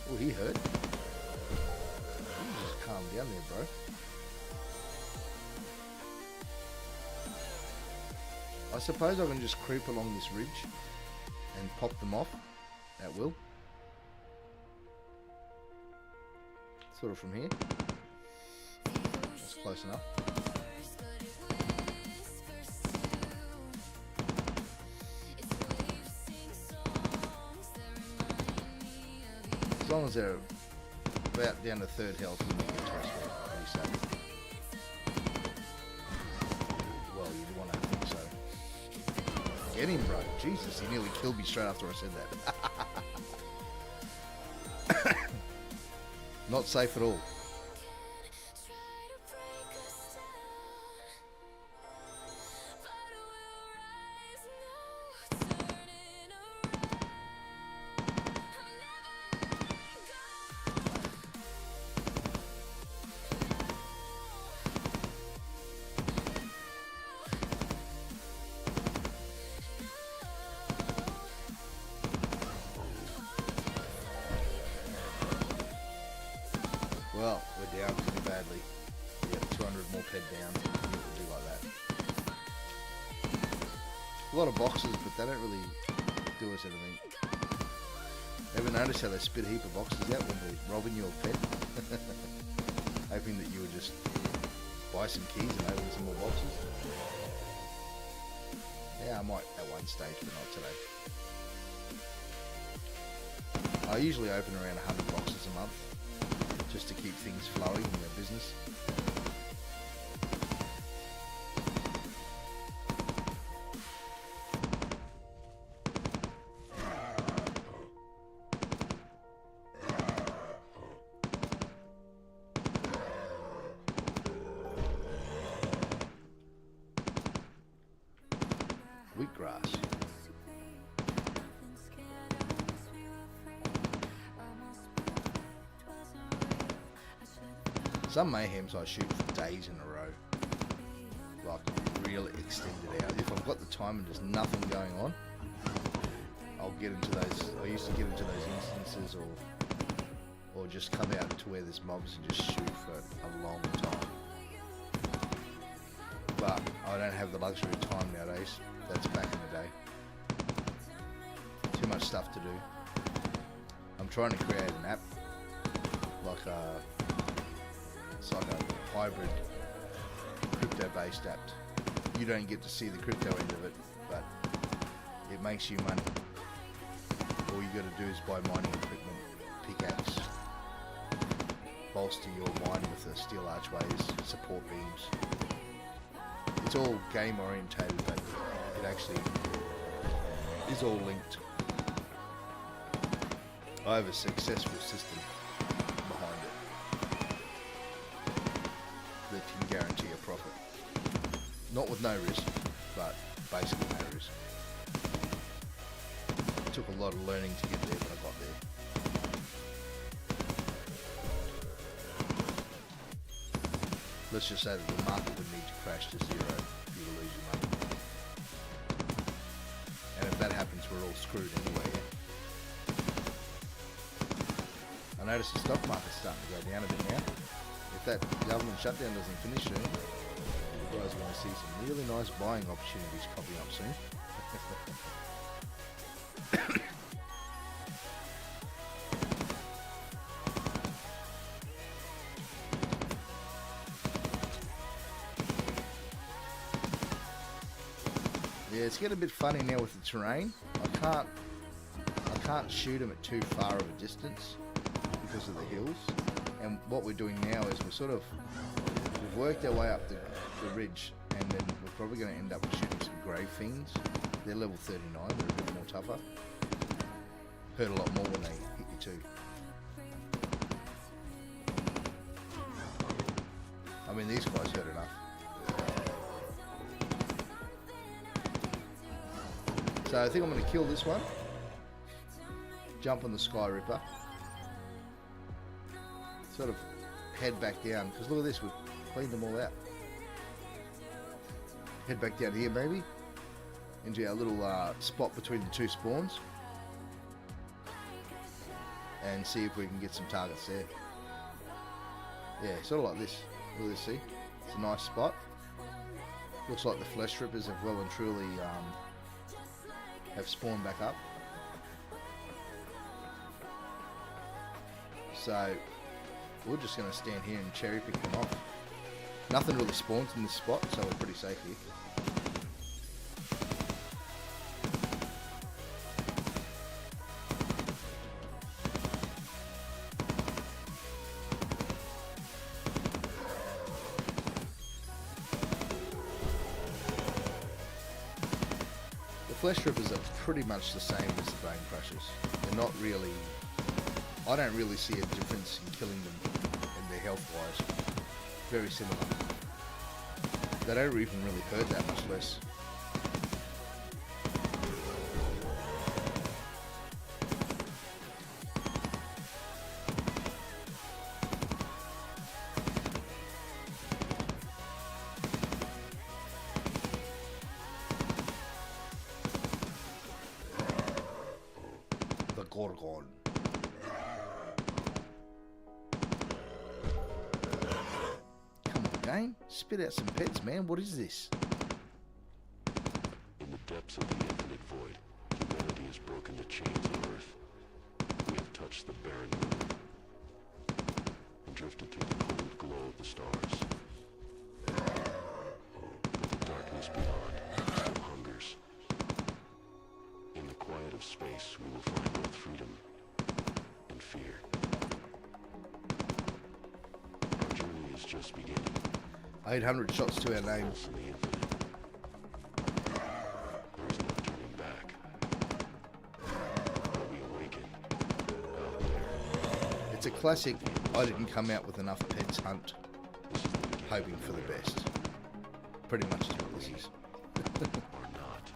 Oh, he hurt. You just calm down there, bro. I suppose I can just creep along this ridge and pop them off at will. Sort of from here. That's close enough. long as they're about down to third health, you can get toast pretty safe. Well, you'd want to think so. Get him, bro. Jesus, he nearly killed me straight after I said that. Not safe at all. Well, we're down pretty badly. We got 200 more ped down. We do like that. A lot of boxes, but they don't really do us anything. Ever notice how they spit a heap of boxes out when they're robbing your pet? Hoping that you would just buy some keys and open some more boxes. Yeah, I might at one stage, but not today. I usually open around 100 boxes a month, just to keep things flowing in their business. Wheatgrass. Some mayhems I shoot for days in a row, like really extended out. If I've got the time and there's nothing going on, I'll get into those. I used to get into those instances, or just come out to where there's mobs and just shoot for a long time. But I don't have the luxury of time nowadays. That's back in the day. Too much stuff to do. I'm trying to create an app, like it's like a hybrid crypto-based app. You don't get to see the crypto end of it, but it makes you money. All you got to do is buy mining equipment, pickaxe, bolster your mine with the steel archways, support beams. It's all game orientated, but it actually is all linked. I have a successful system behind it that can guarantee a profit. Not with no risk, but basically no risk. It took a lot of learning to get there, but I got there. Let's just say that the market would need to crash to zero for you to lose your money. And if that happens, we're all screwed anyway. I notice the stock market's starting to go down a bit now. If that government shutdown doesn't finish soon, you guys are going to see some really nice buying opportunities popping up soon. Yeah, it's getting a bit funny now with the terrain. I can't shoot them at too far of a distance because of the hills. And what we're doing now is we've worked our way up the ridge, and then we're probably going to end up shooting some grey fiends. They're level 39, they're a bit more tougher. Hurt a lot more when they hit you too. I mean, these guys hurt enough. So I think I'm going to kill this one. Jump on the Sky Ripper. Sort of head back down, because look at this, we've cleaned them all out. Head back down here maybe, into our little spot between the two spawns, and see if we can get some targets there. Yeah, sort of like this. Look at this, see? It's a nice spot. Looks like the flesh rippers have well and truly have spawned back up. So we're just going to stand here and cherry pick them off. Nothing really spawns in this spot, so we're pretty safe here. flesh rippers are pretty much the same as the bone crushers. They're not really... I don't really see a difference in killing them in their health-wise. Very similar. They don't even really hurt that much less. The Gorgon. Game? Spit out some pets, man. What is this? In the depths of the infinite void, humanity has broken the chains of Earth. We have touched the barren moon and drifted through the cold glow of the stars. But the darkness beyond still hungers. In the quiet of space, we will find both freedom and fear. Our journey is just beginning. 800 shots to our name. There is no turning back. We awaken out there. It's a classic. I didn't come out with enough pets hunt, hoping for the best. Pretty much is what this is. Or not.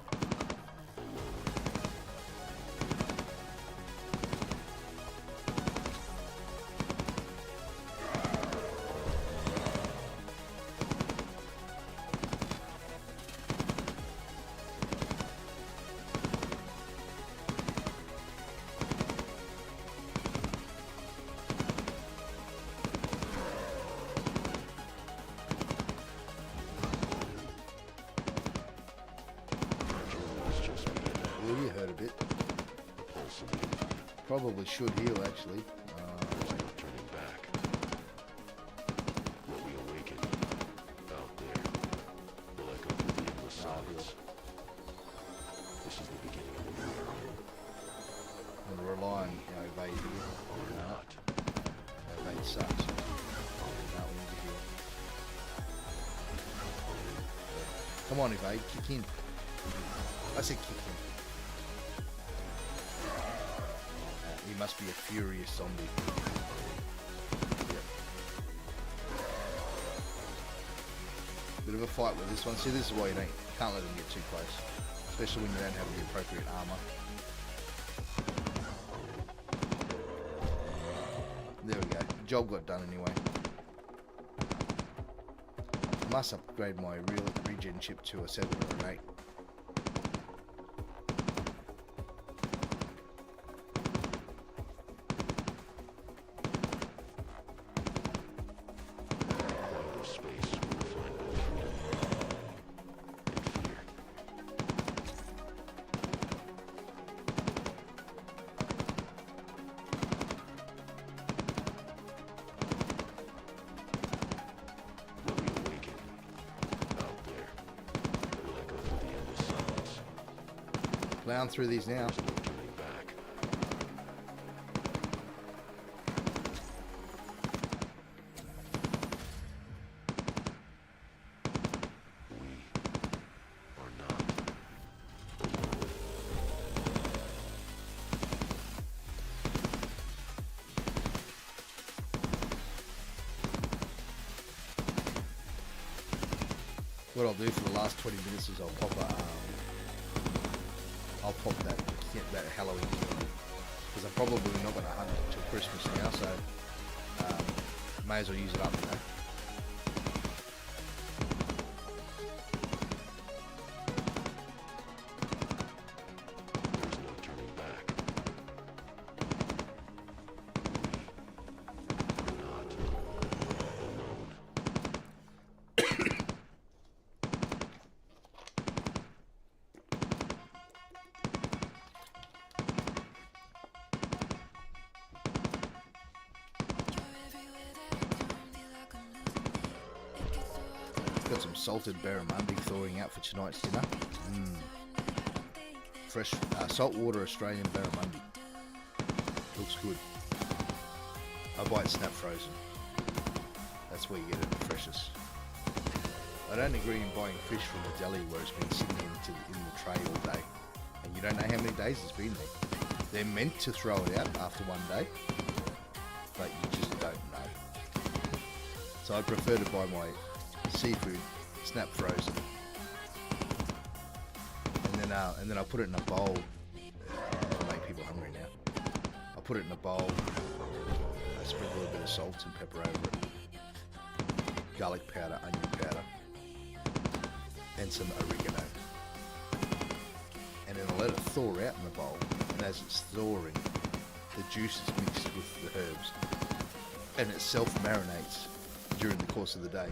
You heard a bit. Probably should heal actually. There's no turning back. What we awaken out there will echo through the endless silence. This is the beginning of a new era. I'm gonna rely on evade here. Or not. Evade sucks. No, we need to heal. Come on, evade, kick in. I said kick in. He must be a furious zombie. Yep. Bit of a fight with this one. See, this is why you can't let him get too close, especially when you don't have the appropriate armor. There we go. Job got done anyway. I must upgrade my regen chip to a 7 or an 8. Plowing through these now. What I'll do for the last 20 minutes is I'll pop that Halloween candy, because I'm probably not going to hunt it till Christmas now, so may as well use it up, you know. There's no turning back. We're not alone. Got some salted barramundi thawing out for tonight's dinner. Fresh saltwater Australian barramundi. Looks good. I buy it snap frozen. That's where you get it the freshest. I don't agree in buying fish from the deli where it's been sitting in the tray all day. and you don't know how many days it's been there. They're meant to throw it out after one day, but you just don't know. So I prefer to buy my seafood snap frozen, and then I put it in a bowl. I'll make people hungry now. I put it in a bowl. I sprinkle a bit of salt and pepper over it, garlic powder, onion powder, and some oregano. And then I let it thaw out in the bowl, and as it's thawing, the juice is mixed with the herbs, and it self-marinates during the course of the day.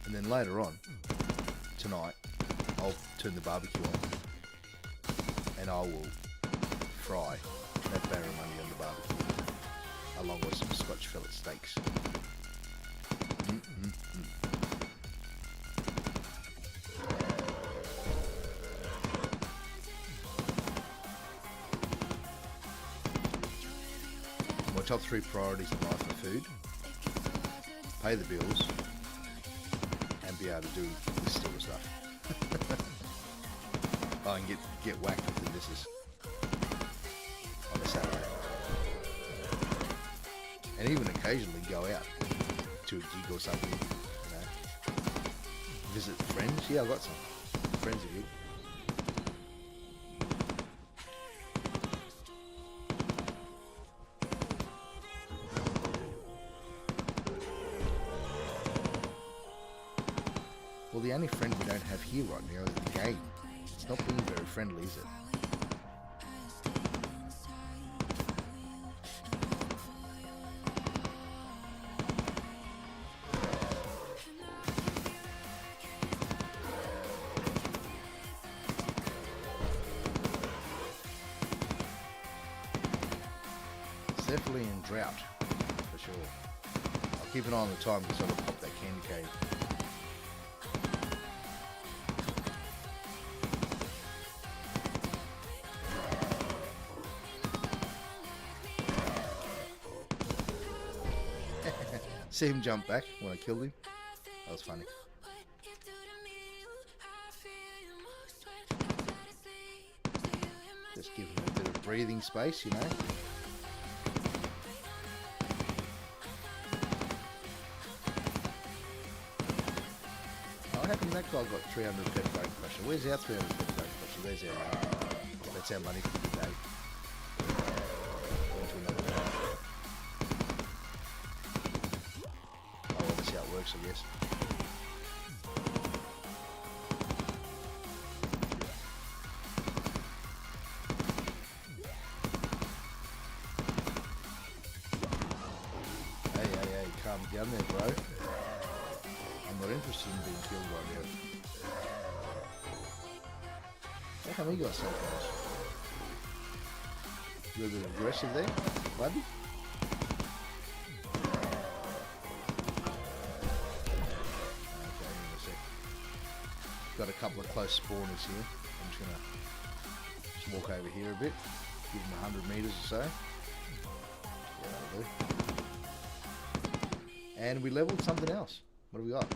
And then later on, tonight, I'll turn the barbecue on, and I will fry that barramundi on the barbecue, along with some Scotch fillet steaks. My top 3 priorities in life are food, pay the bills, and be able to do this sort of stuff. Oh, and get whacked with the missus on a Saturday. And even occasionally go out to a gig or something, you know. Visit friends. Yeah, I've got some friends of you. Well, the only friend we don't have here right now is the game. It's not being very friendly, is it? It's definitely in drought, for sure. I'll keep an eye on the time because I'll pop that candy cane. See him jump back when I killed him. That was funny. Just give him a bit of breathing space, you know. What happened? That guy got 300 pet bone crusher. Where's our 300 pet bone crusher? There's our money. That's our money for the day. On to another day. Oh, well, that's how it works, I guess. Hey, calm down there, bro. I'm not interested in being killed right now. How come he got so close? You a bit aggressive there, buddy? Okay, in a sec. Got a couple of close spawners here. I'm just gonna walk over here a bit, give them 100 meters or so. Yeah, that'll do. And we leveled something else. What have we got?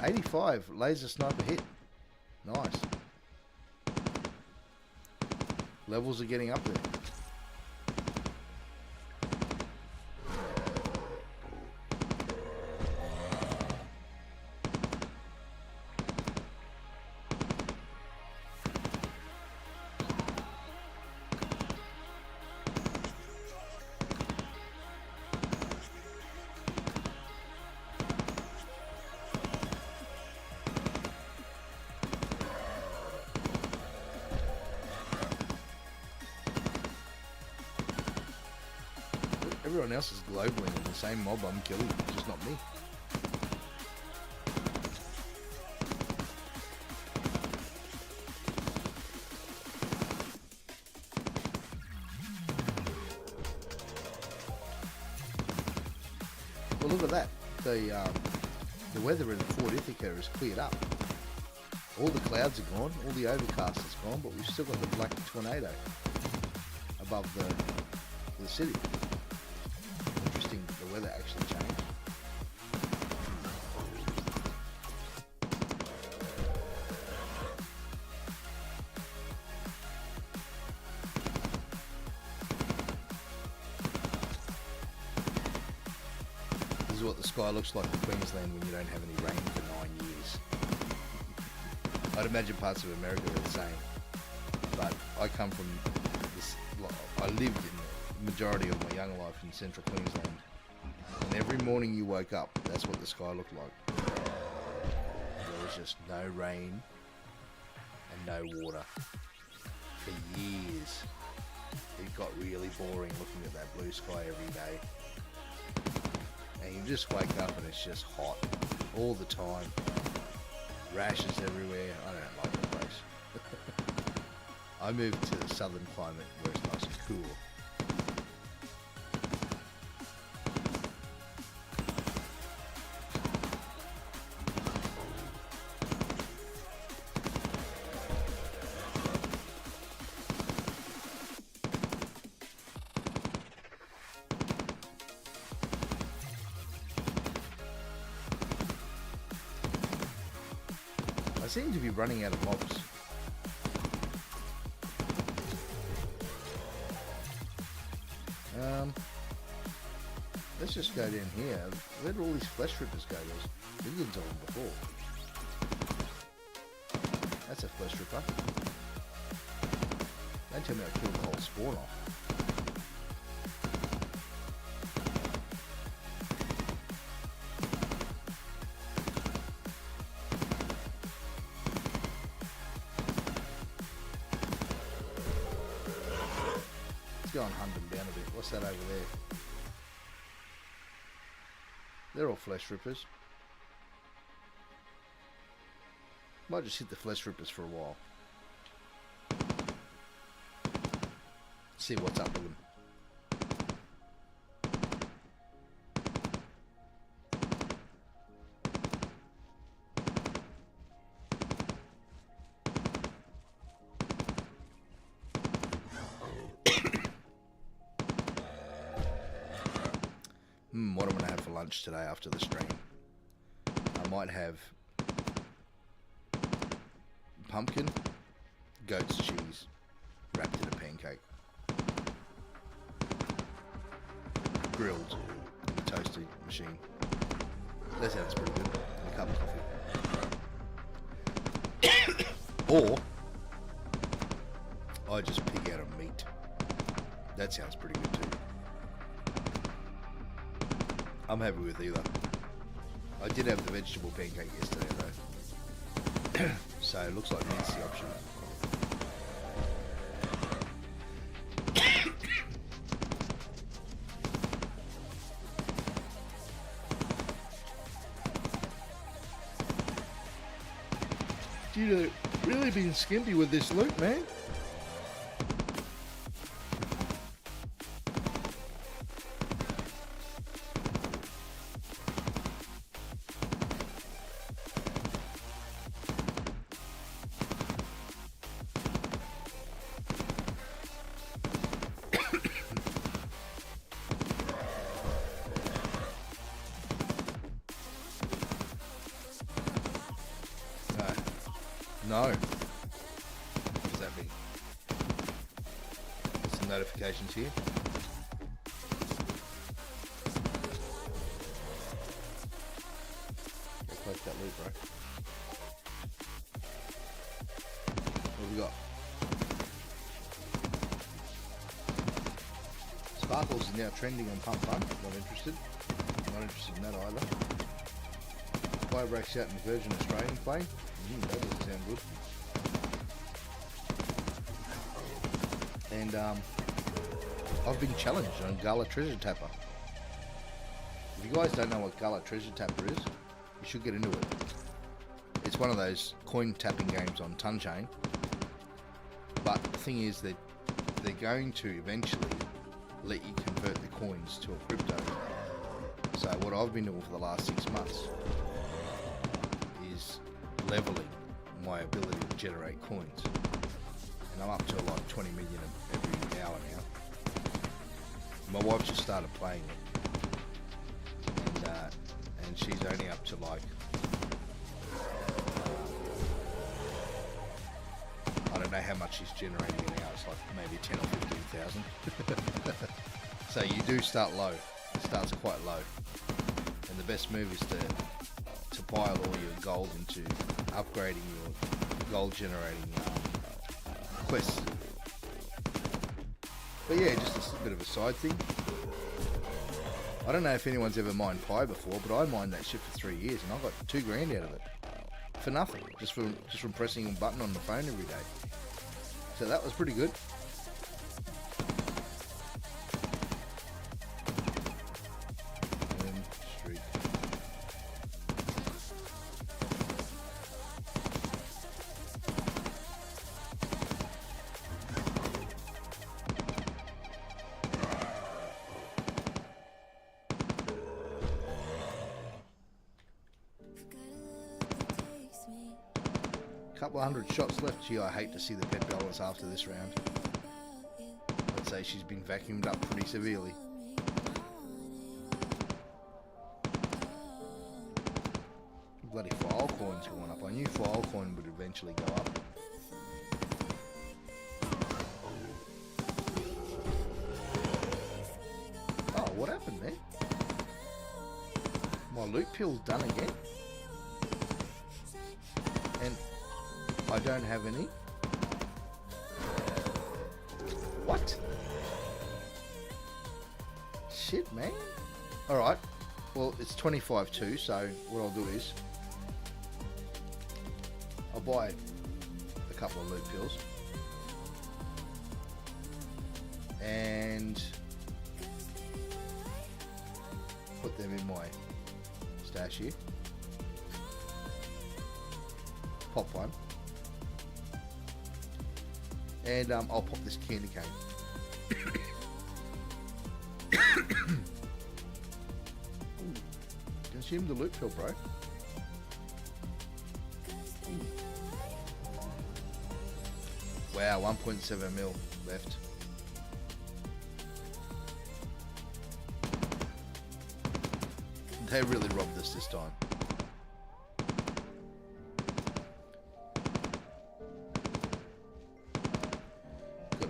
85 laser sniper hit. Nice. Levels are getting up there. Everyone else is globally in the same mob I'm killing, just not me. Well, look at that. The weather in Fort Ithaca is cleared up. All the clouds are gone, all the overcast is gone, but we've still got the black tornado above the city. The weather actually changed. This is what the sky looks like in Queensland when you don't have any rain for 9 years. I'd imagine parts of America are the same. But I come from this, I lived in the majority of my young life in central Queensland. And every morning you woke up, that's what the sky looked like. There was just no rain and no water for years. It got really boring looking at that blue sky every day. And you just wake up and it's just hot all the time. Rashes everywhere. I don't like the place. I moved to the southern climate where it's nice and cool. I seem to be running out of mobs. Let's just go down here. Where did all these flesh rippers go? There's millions of them before. That's a flesh ripper. Don't tell me I killed the whole spawn off. Let's go and hunt them down a bit. What's that over there? They're all flesh rippers. Might just hit the flesh rippers for a while. See what's up with them. What am I going to have for lunch today after the stream? I might have pumpkin, goat's cheese, wrapped in a pancake, grilled in the toasting machine. That sounds pretty good. And a cup of coffee. Or I just pig out a meat. That sounds pretty good too. I'm happy with either. I did have the vegetable pancake yesterday though. So it looks like meat's the option. Dude, really been skimpy with this loot, man. No. What does that mean? There's some notifications here. Go close that loot, bro. What have we got? Sparkles is now trending on Pump Fun. Not interested. Not interested in that either. Fire breaks out in Virgin Australian play. That doesn't sound good. And I've been challenged on Gala Treasure Tapper. If you guys don't know what Gala Treasure Tapper is, you should get into it. It's one of those coin tapping games on Tunchain. But the thing is that they're going to eventually let you convert the coins to a crypto. So what I've been doing for the last 6 months is leveling my ability to generate coins, and I'm up to like 20 million every hour now. My wife just started playing it, and she's only up to like I don't know how much she's generating an hour. It's like maybe 10 or 15,000. So you do start low. It starts quite low. And the best move is to pile all your gold into upgrading your gold generating quests. But yeah, just a bit of a side thing. I don't know if anyone's ever mined Pi before, but I mined that shit for 3 years and I got $2 grand out of it. For nothing. Just from pressing a button on the phone every day. So that was pretty good. Street. Couple of hundred shots left. Gee, I hate to see the pet balance after this round. I'd say she's been vacuumed up pretty severely. Bloody file coin's going up. I knew file coin would eventually go up. Oh, what happened there? My loot pill's done again. And I don't have any. What? Shit, man. Alright. Well, it's 25-2, so what I'll do is I'll buy a couple of loot pills. And put them in my stash here. Pop one. And I'll pop this candy cane. Consume the loot pill, bro. Wow, 1.7 mil left. They really robbed us this time.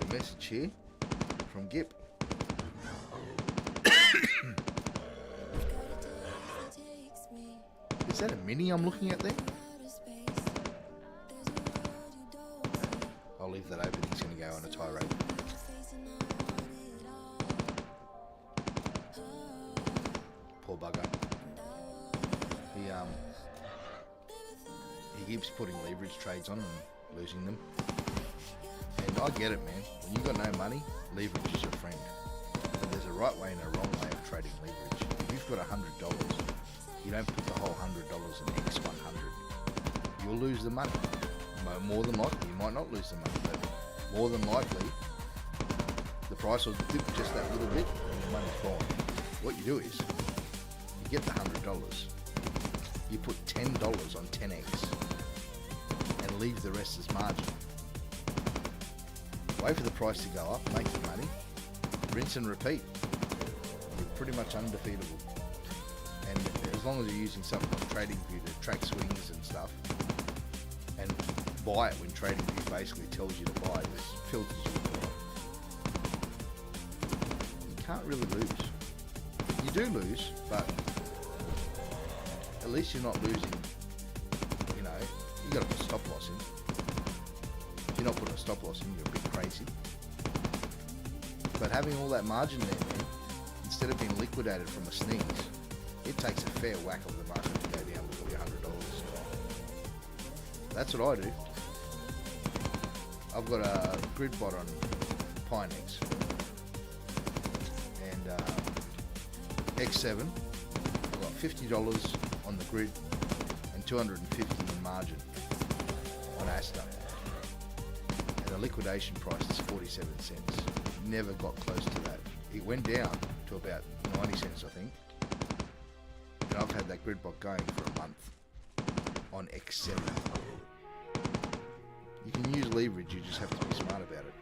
Message here from Gip. Is that a mini I'm looking at there? I'll leave that open. He's going to go on a tirade. Poor bugger. He keeps putting leverage trades on and losing them. And I get it, man. When you've got no money, leverage is your friend. But there's a right way and a wrong way of trading leverage. If you've got $100, you don't put the whole $100 in X100. You'll lose the money. More than likely, you might not lose the money, but more than likely, the price will dip just that little bit and your money's gone. What you do is, you get the $100, you put $10 on 10X, and leave the rest as margin. Wait for the price to go up, make your money, rinse and repeat. You're pretty much undefeatable. And as long as you're using something like TradingView to track swings and stuff, and buy it when TradingView basically tells you to buy, this filters you can't really lose. You do lose, but at least you're not losing. You know, you got to put a stop loss in. If you're not putting a stop loss in, you're a bit crazy. But having all that margin there, man, instead of being liquidated from a sneeze, it takes a fair whack of the market to go down with your $100. That's what I do. I've got a grid bot on Pinex and X7. I've got $50 on the grid and $250 in margin on Asta. And the liquidation price is 47 cents. Never got close to that. It went down to about 90 cents, I think. And I've had that grid bot going for a month on X7. You can use leverage, you just have to be smart about it.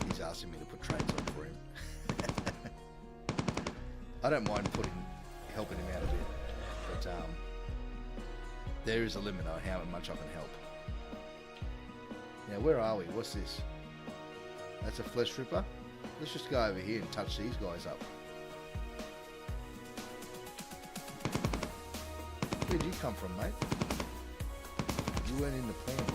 He's asking me to put trades on for him. I don't mind helping him out a bit, but there is a limit on how much I can help. Now, where are we? What's this? That's a flesh ripper. Let's just go over here and touch these guys up. Where'd you come from, mate? You weren't in the plan.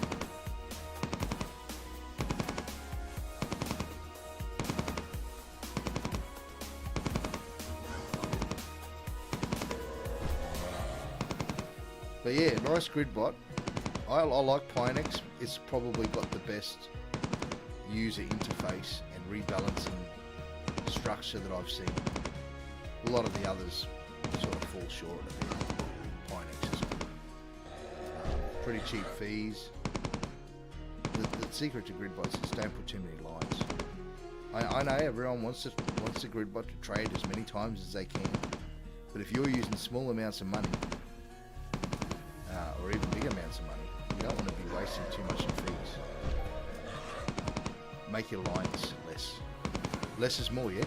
But yeah, nice grid bot. I like Pinex. It's probably got the best user interface and rebalancing structure that I've seen. A lot of the others sort of fall short of it. Pinex is pretty cheap fees. The secret to grid bots is don't put too many lines. I know everyone wants the grid bot to trade as many times as they can, but if you're using small amounts of money, or even big amounts of money, you don't want to be wasting too much in fees. Make your lines less. Less is more, yeah?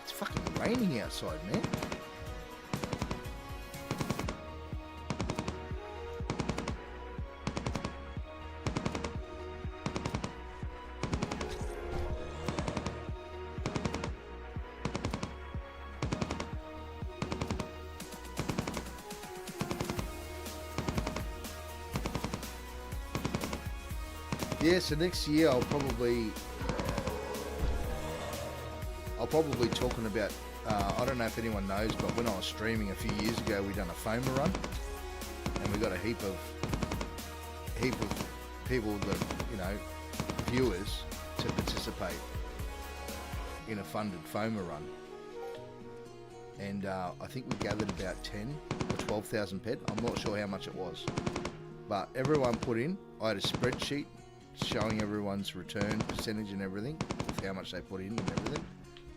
It's fucking raining outside, man. Yeah, so next year I'll probably talking about, I don't know if anyone knows, but when I was streaming a few years ago, we done a FOMA run, and we got a heap of people that, you know, viewers to participate in a funded FOMA run, and I think we gathered about 10 or 12,000 pet. I'm not sure how much it was, but everyone put in. I had a spreadsheet showing everyone's return percentage and everything, with how much they put in and everything,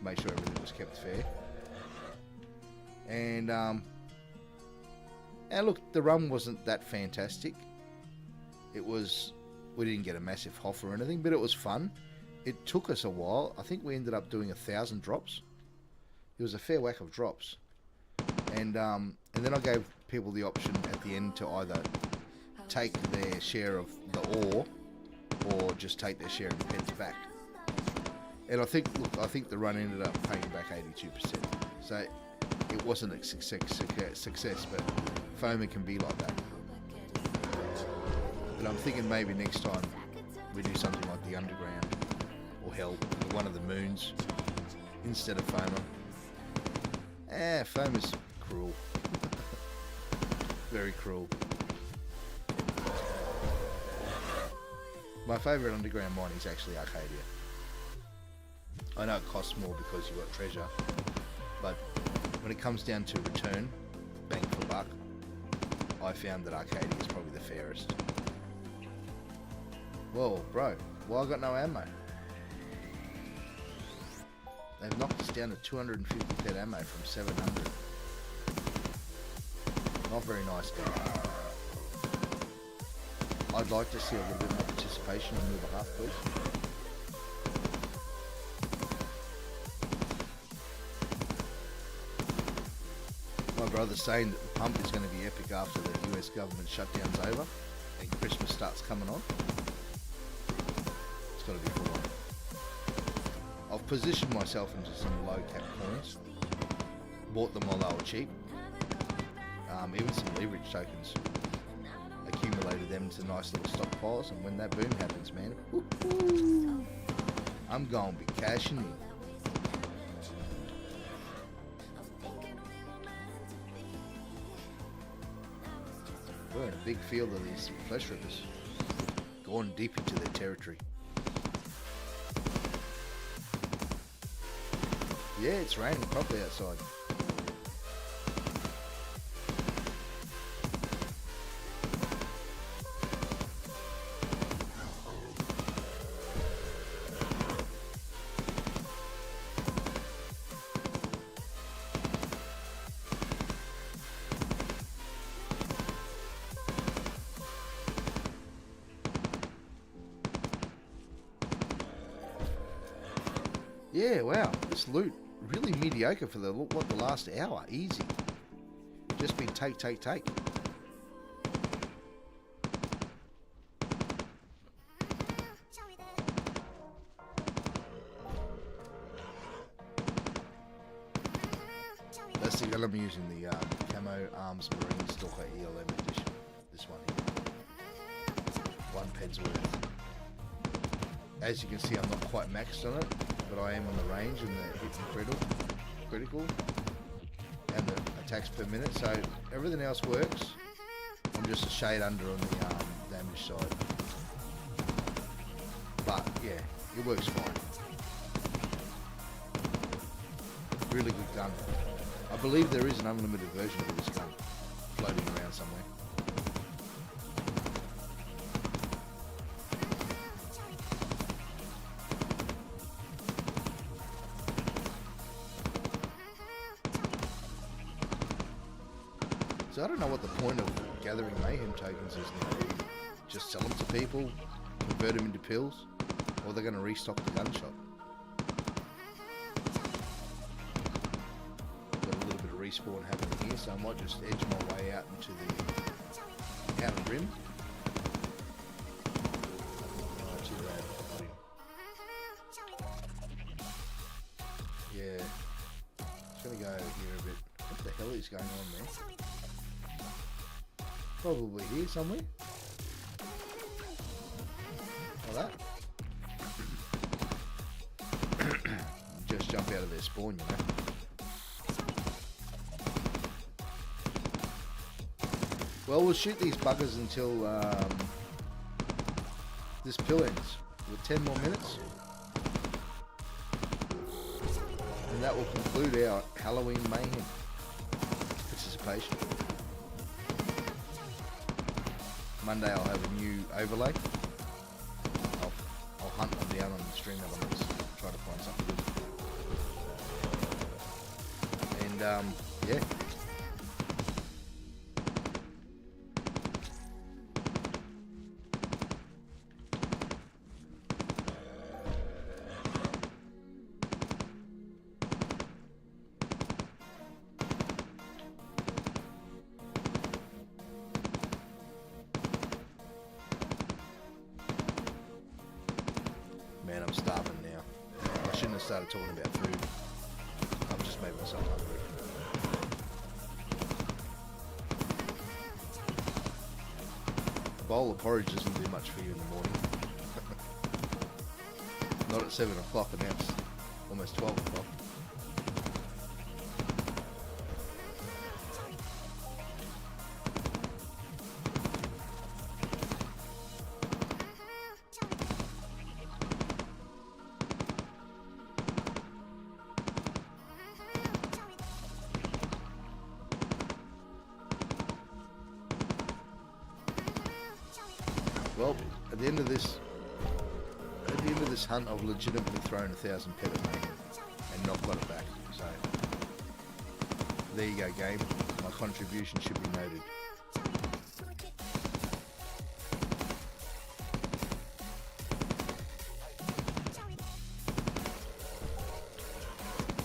make sure everything was kept fair. And look, the run wasn't that fantastic. It was, we didn't get a massive HOF or anything, but it was fun. It took us a while. I think we ended up doing 1,000 drops. It was a fair whack of drops, and then I gave people the option at the end to either take their share of the ore, or just take their share of the pets back. And I think the run ended up paying back 82%. So it wasn't a success, but FOMA can be like that. But I'm thinking maybe next time we do something like the Underground, or hell, one of the moons, instead of FOMA. FOMA's cruel. Very cruel. My favourite underground mine is actually Arcadia. I know it costs more because you've got treasure, but when it comes down to return, bang for buck, I found that Arcadia is probably the fairest. Whoa, bro, why I got no ammo? They've knocked us down to 250 pet ammo from 700. Not very nice, guys. I'd like to see a little bit more participation on your behalf, please. My brother's saying that the pump is going to be epic after the US government shutdown's over and Christmas starts coming on. It's got to be full on. I've positioned myself into some low cap coins. Bought them while they were cheap. Even some leverage tokens. Accumulated them to nice little stockpiles, and when that boom happens, man, woo-hoo, I'm gonna be cashing in. We're in a big field of these flesh rippers, going deep into their territory. Yeah, it's raining properly outside. Yeah, wow, this loot really mediocre for the last hour. Easy. just been take. That's the gun I'm using, the Camo Arms Marine Stalker ELM edition. This one here. 1 pen's worth. As you can see, I'm not quite maxed on it, but I am on the range and the hit and critical, and the attacks per minute, so everything else works. I'm just a shade under on the damage side. But yeah, it works fine. Really good gun. I believe there is an unlimited version of this gun floating around somewhere. So I don't know what the point of gathering mayhem tokens is now. Just sell them to people, convert them into pills, or they're going to restock the gun shop. Got a little bit of respawn happening here, so I might just edge my way out into the outer rim. Oh, too bad. Yeah. Just going to go here a bit. What the hell is going on there? Probably here somewhere. Like that. Just jump out of their spawn, you know. Well, we'll shoot these buggers until this pill ends. With 10 more minutes. And that will conclude our Halloween mayhem participation. Monday I'll have a new overlay. I'll hunt them down on the stream elements, try to find something good. And yeah. Man, I'm starving now. I shouldn't have started talking about food. I've just made myself hungry. A bowl of porridge doesn't do much for you in the morning. Not at 7 o'clock, and now it's almost 12 o'clock. Well, at the end of this hunt, I've legitimately thrown 1,000 pet at me and not got it back. So there you go, game. My contribution should be noted.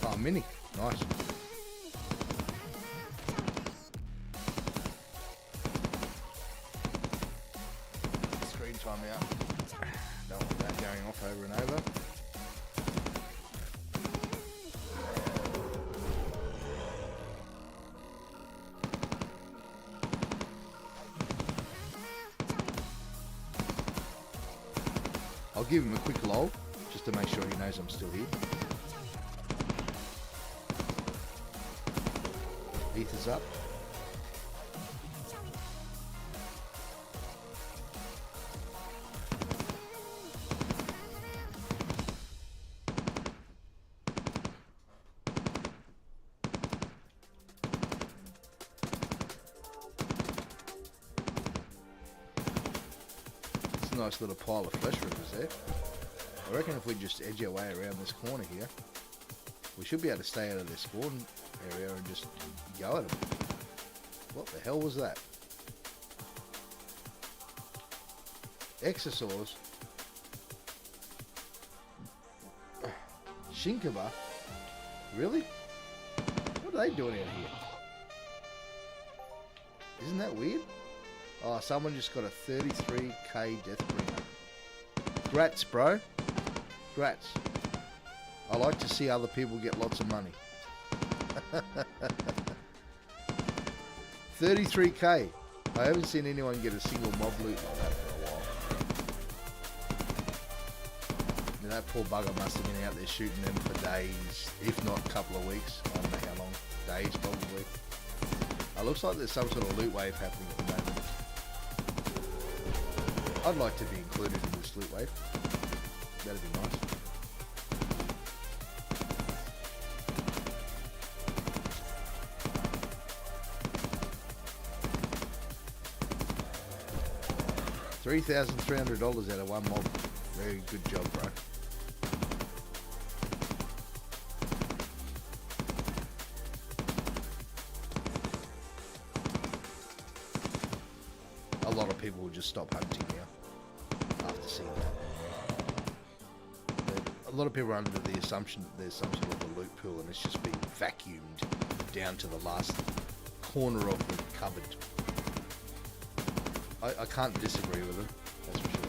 Oh, mini, nice. Time out. Don't want that going off over and over. I'll give him a quick lull just to make sure he knows I'm still here. Ether's up. Nice little pile of flesh rippers there. I reckon if we just edge our way around this corner here, we should be able to stay out of their spawn area and just go at them. What the hell was that? Exosaurs? Shinkaba? Really? What are they doing out here? Isn't that weird? Oh, someone just got a 33k death bringer. Grats, bro. Grats. I like to see other people get lots of money. 33k. I haven't seen anyone get a single mob loot like that for a while. Now, that poor bugger must have been out there shooting them for days, if not a couple of weeks. I don't know how long. Days, probably. It looks like there's some sort of loot wave happening at the moment. I'd like to be included in this loot wave. That'd be nice. $3,300 out of one mob. Very good job, bro. A lot of people will just stop hunting now after seeing that. A lot of people are under the assumption that there's some sort of a loot pool and it's just being vacuumed down to the last corner of the cupboard. I can't disagree with them, that's for sure.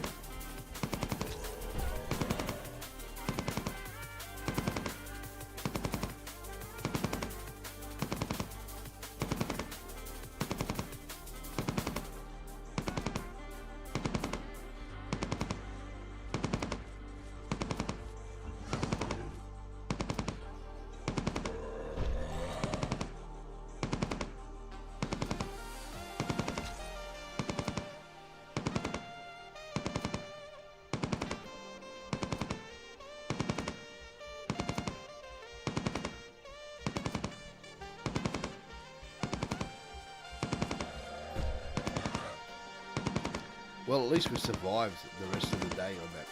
Well, at least we survived the rest of the day on that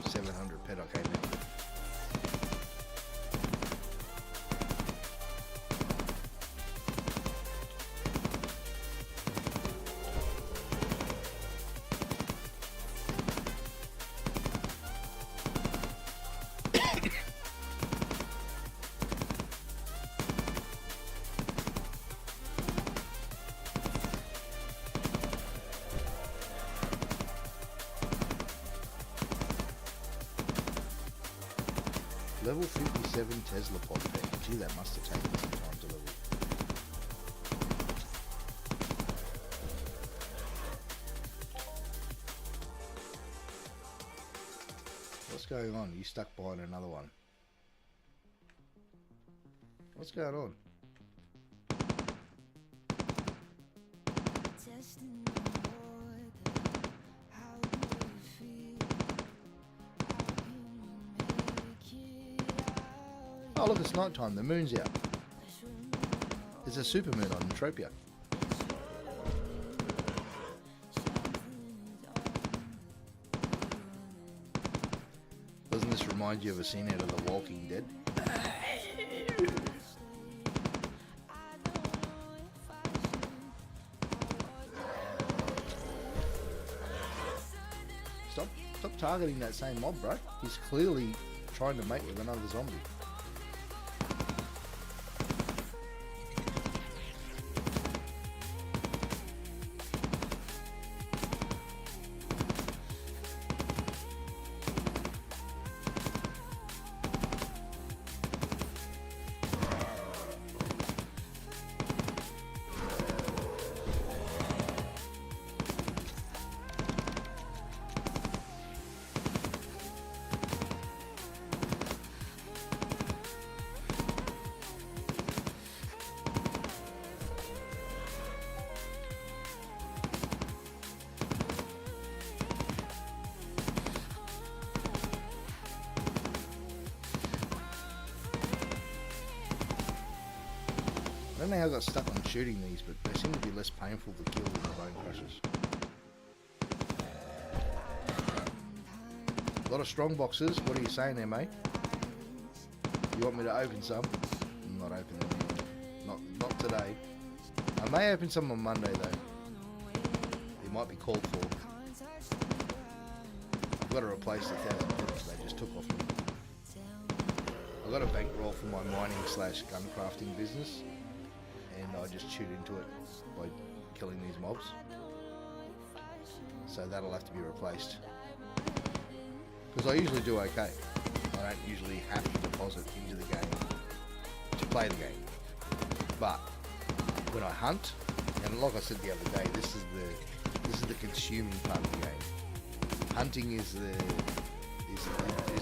700 pet I came out with. Level 57 Tesla pod pack. Gee, that must have taken some time to level. What's going on? You stuck behind another one. What's going on? Oh look, it's night time. The moon's out. There's a supermoon on Entropia. Doesn't this remind you of a scene out of The Walking Dead? Stop targeting that same mob, bro. He's clearly trying to mate with another zombie. I don't know how I got stuck on shooting these, but they seem to be less painful to kill than the bone crushers. A lot of strong boxes. What are you saying there, mate? You want me to open some? I'm not opening them. Not today. I may open some on Monday though. It might be called for. I've got to replace the 1,000 pellets they just took off me. I got a bankroll for my mining / gun crafting business. And I just chewed into it by killing these mobs. So that'll have to be replaced. Because I usually do okay. I don't usually have to deposit into the game to play the game. But when I hunt, and like I said the other day, this is the consuming part of the game. Hunting is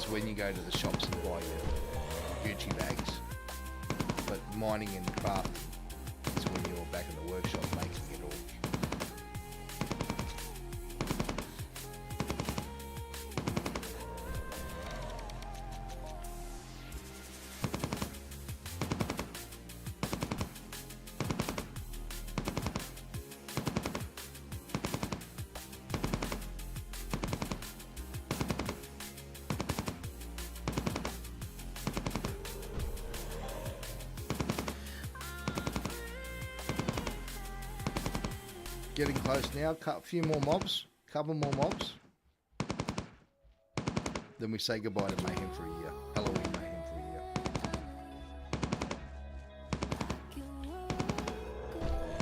when you go to the shops and buy your Gucci bags. But mining and crafting is when you're back in the workshop making it all. Getting close now. A few more mobs. Couple more mobs. Then we say goodbye to Mayhem for a year. Halloween Mayhem for a year.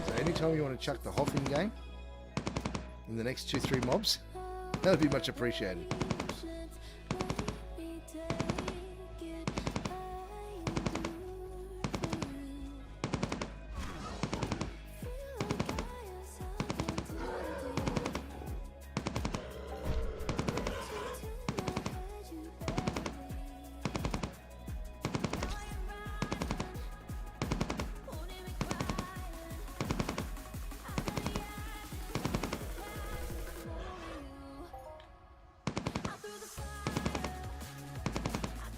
So anytime you want to chuck the Hoffing game in the next 2-3 mobs, that would be much appreciated.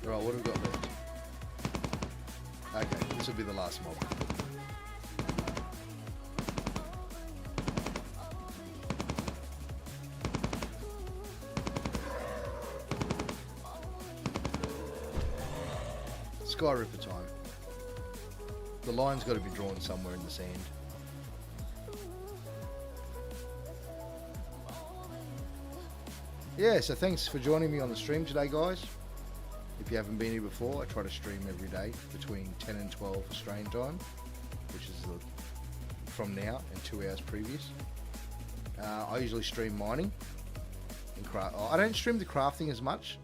Right, what have we got left? Okay, this will be the last mob. Sky Ripper time. The line's got to be drawn somewhere in the sand. Yeah, so thanks for joining me on the stream today, guys. If you haven't been here before, I try to stream every day between 10 and 12 Australian time, which is from now and 2 hours previous. I usually stream mining and craft. I don't stream the crafting as much.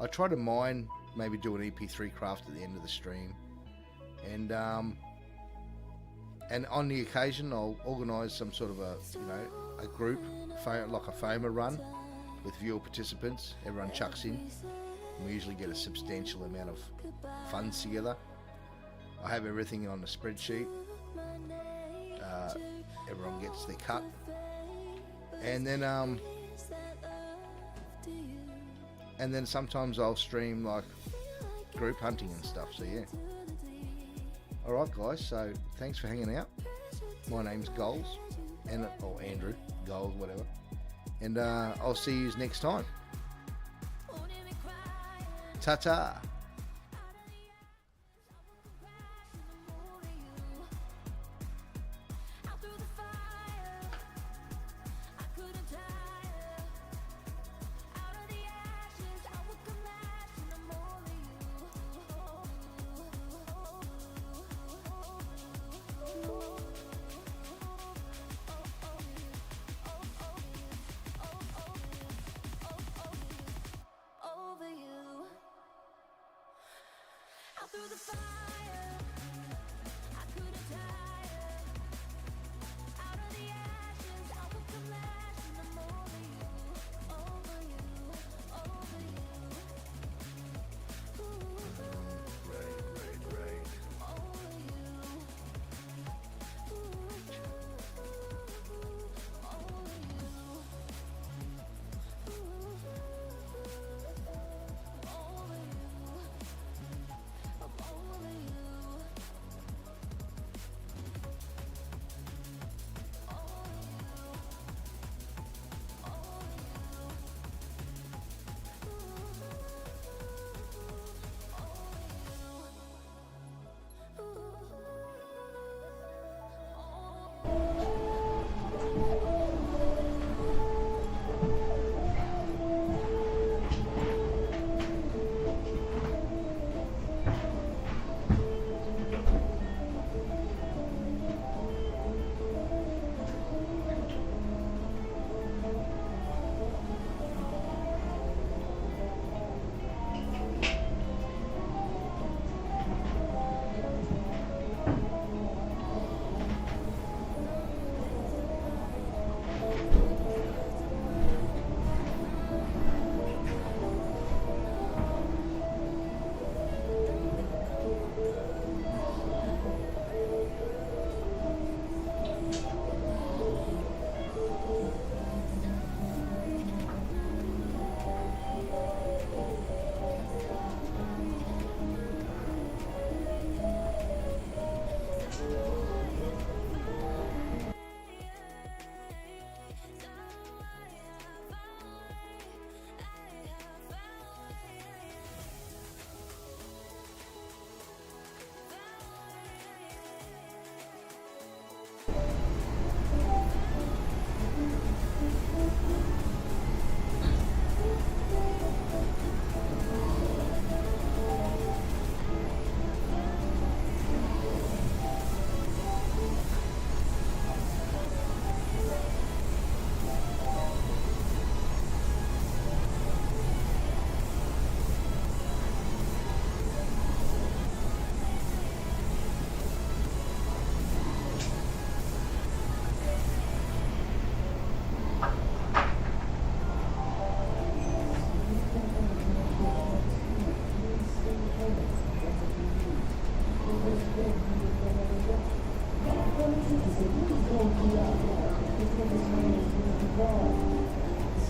I try to mine, maybe do an EP3 craft at the end of the stream, and on the occasion I'll organise some sort of a group, like a FOMA run with viewer participants. Everyone chucks in. We usually get a substantial amount of funds together. I have everything on a spreadsheet. Everyone gets their cut, and then sometimes I'll stream like group hunting and stuff. So yeah. All right, guys. So thanks for hanging out. My name's Goals, or Andrew Goals, whatever. And I'll see you next time. Ta-ta. Through the fire, I couldn't tire. Out of the ashes, I will come last, and I'm over you, over you, over you. Ooh, Right. over you. Ooh, over you. Over you. I'm over you.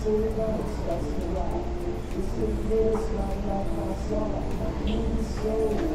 It's the first night like my song.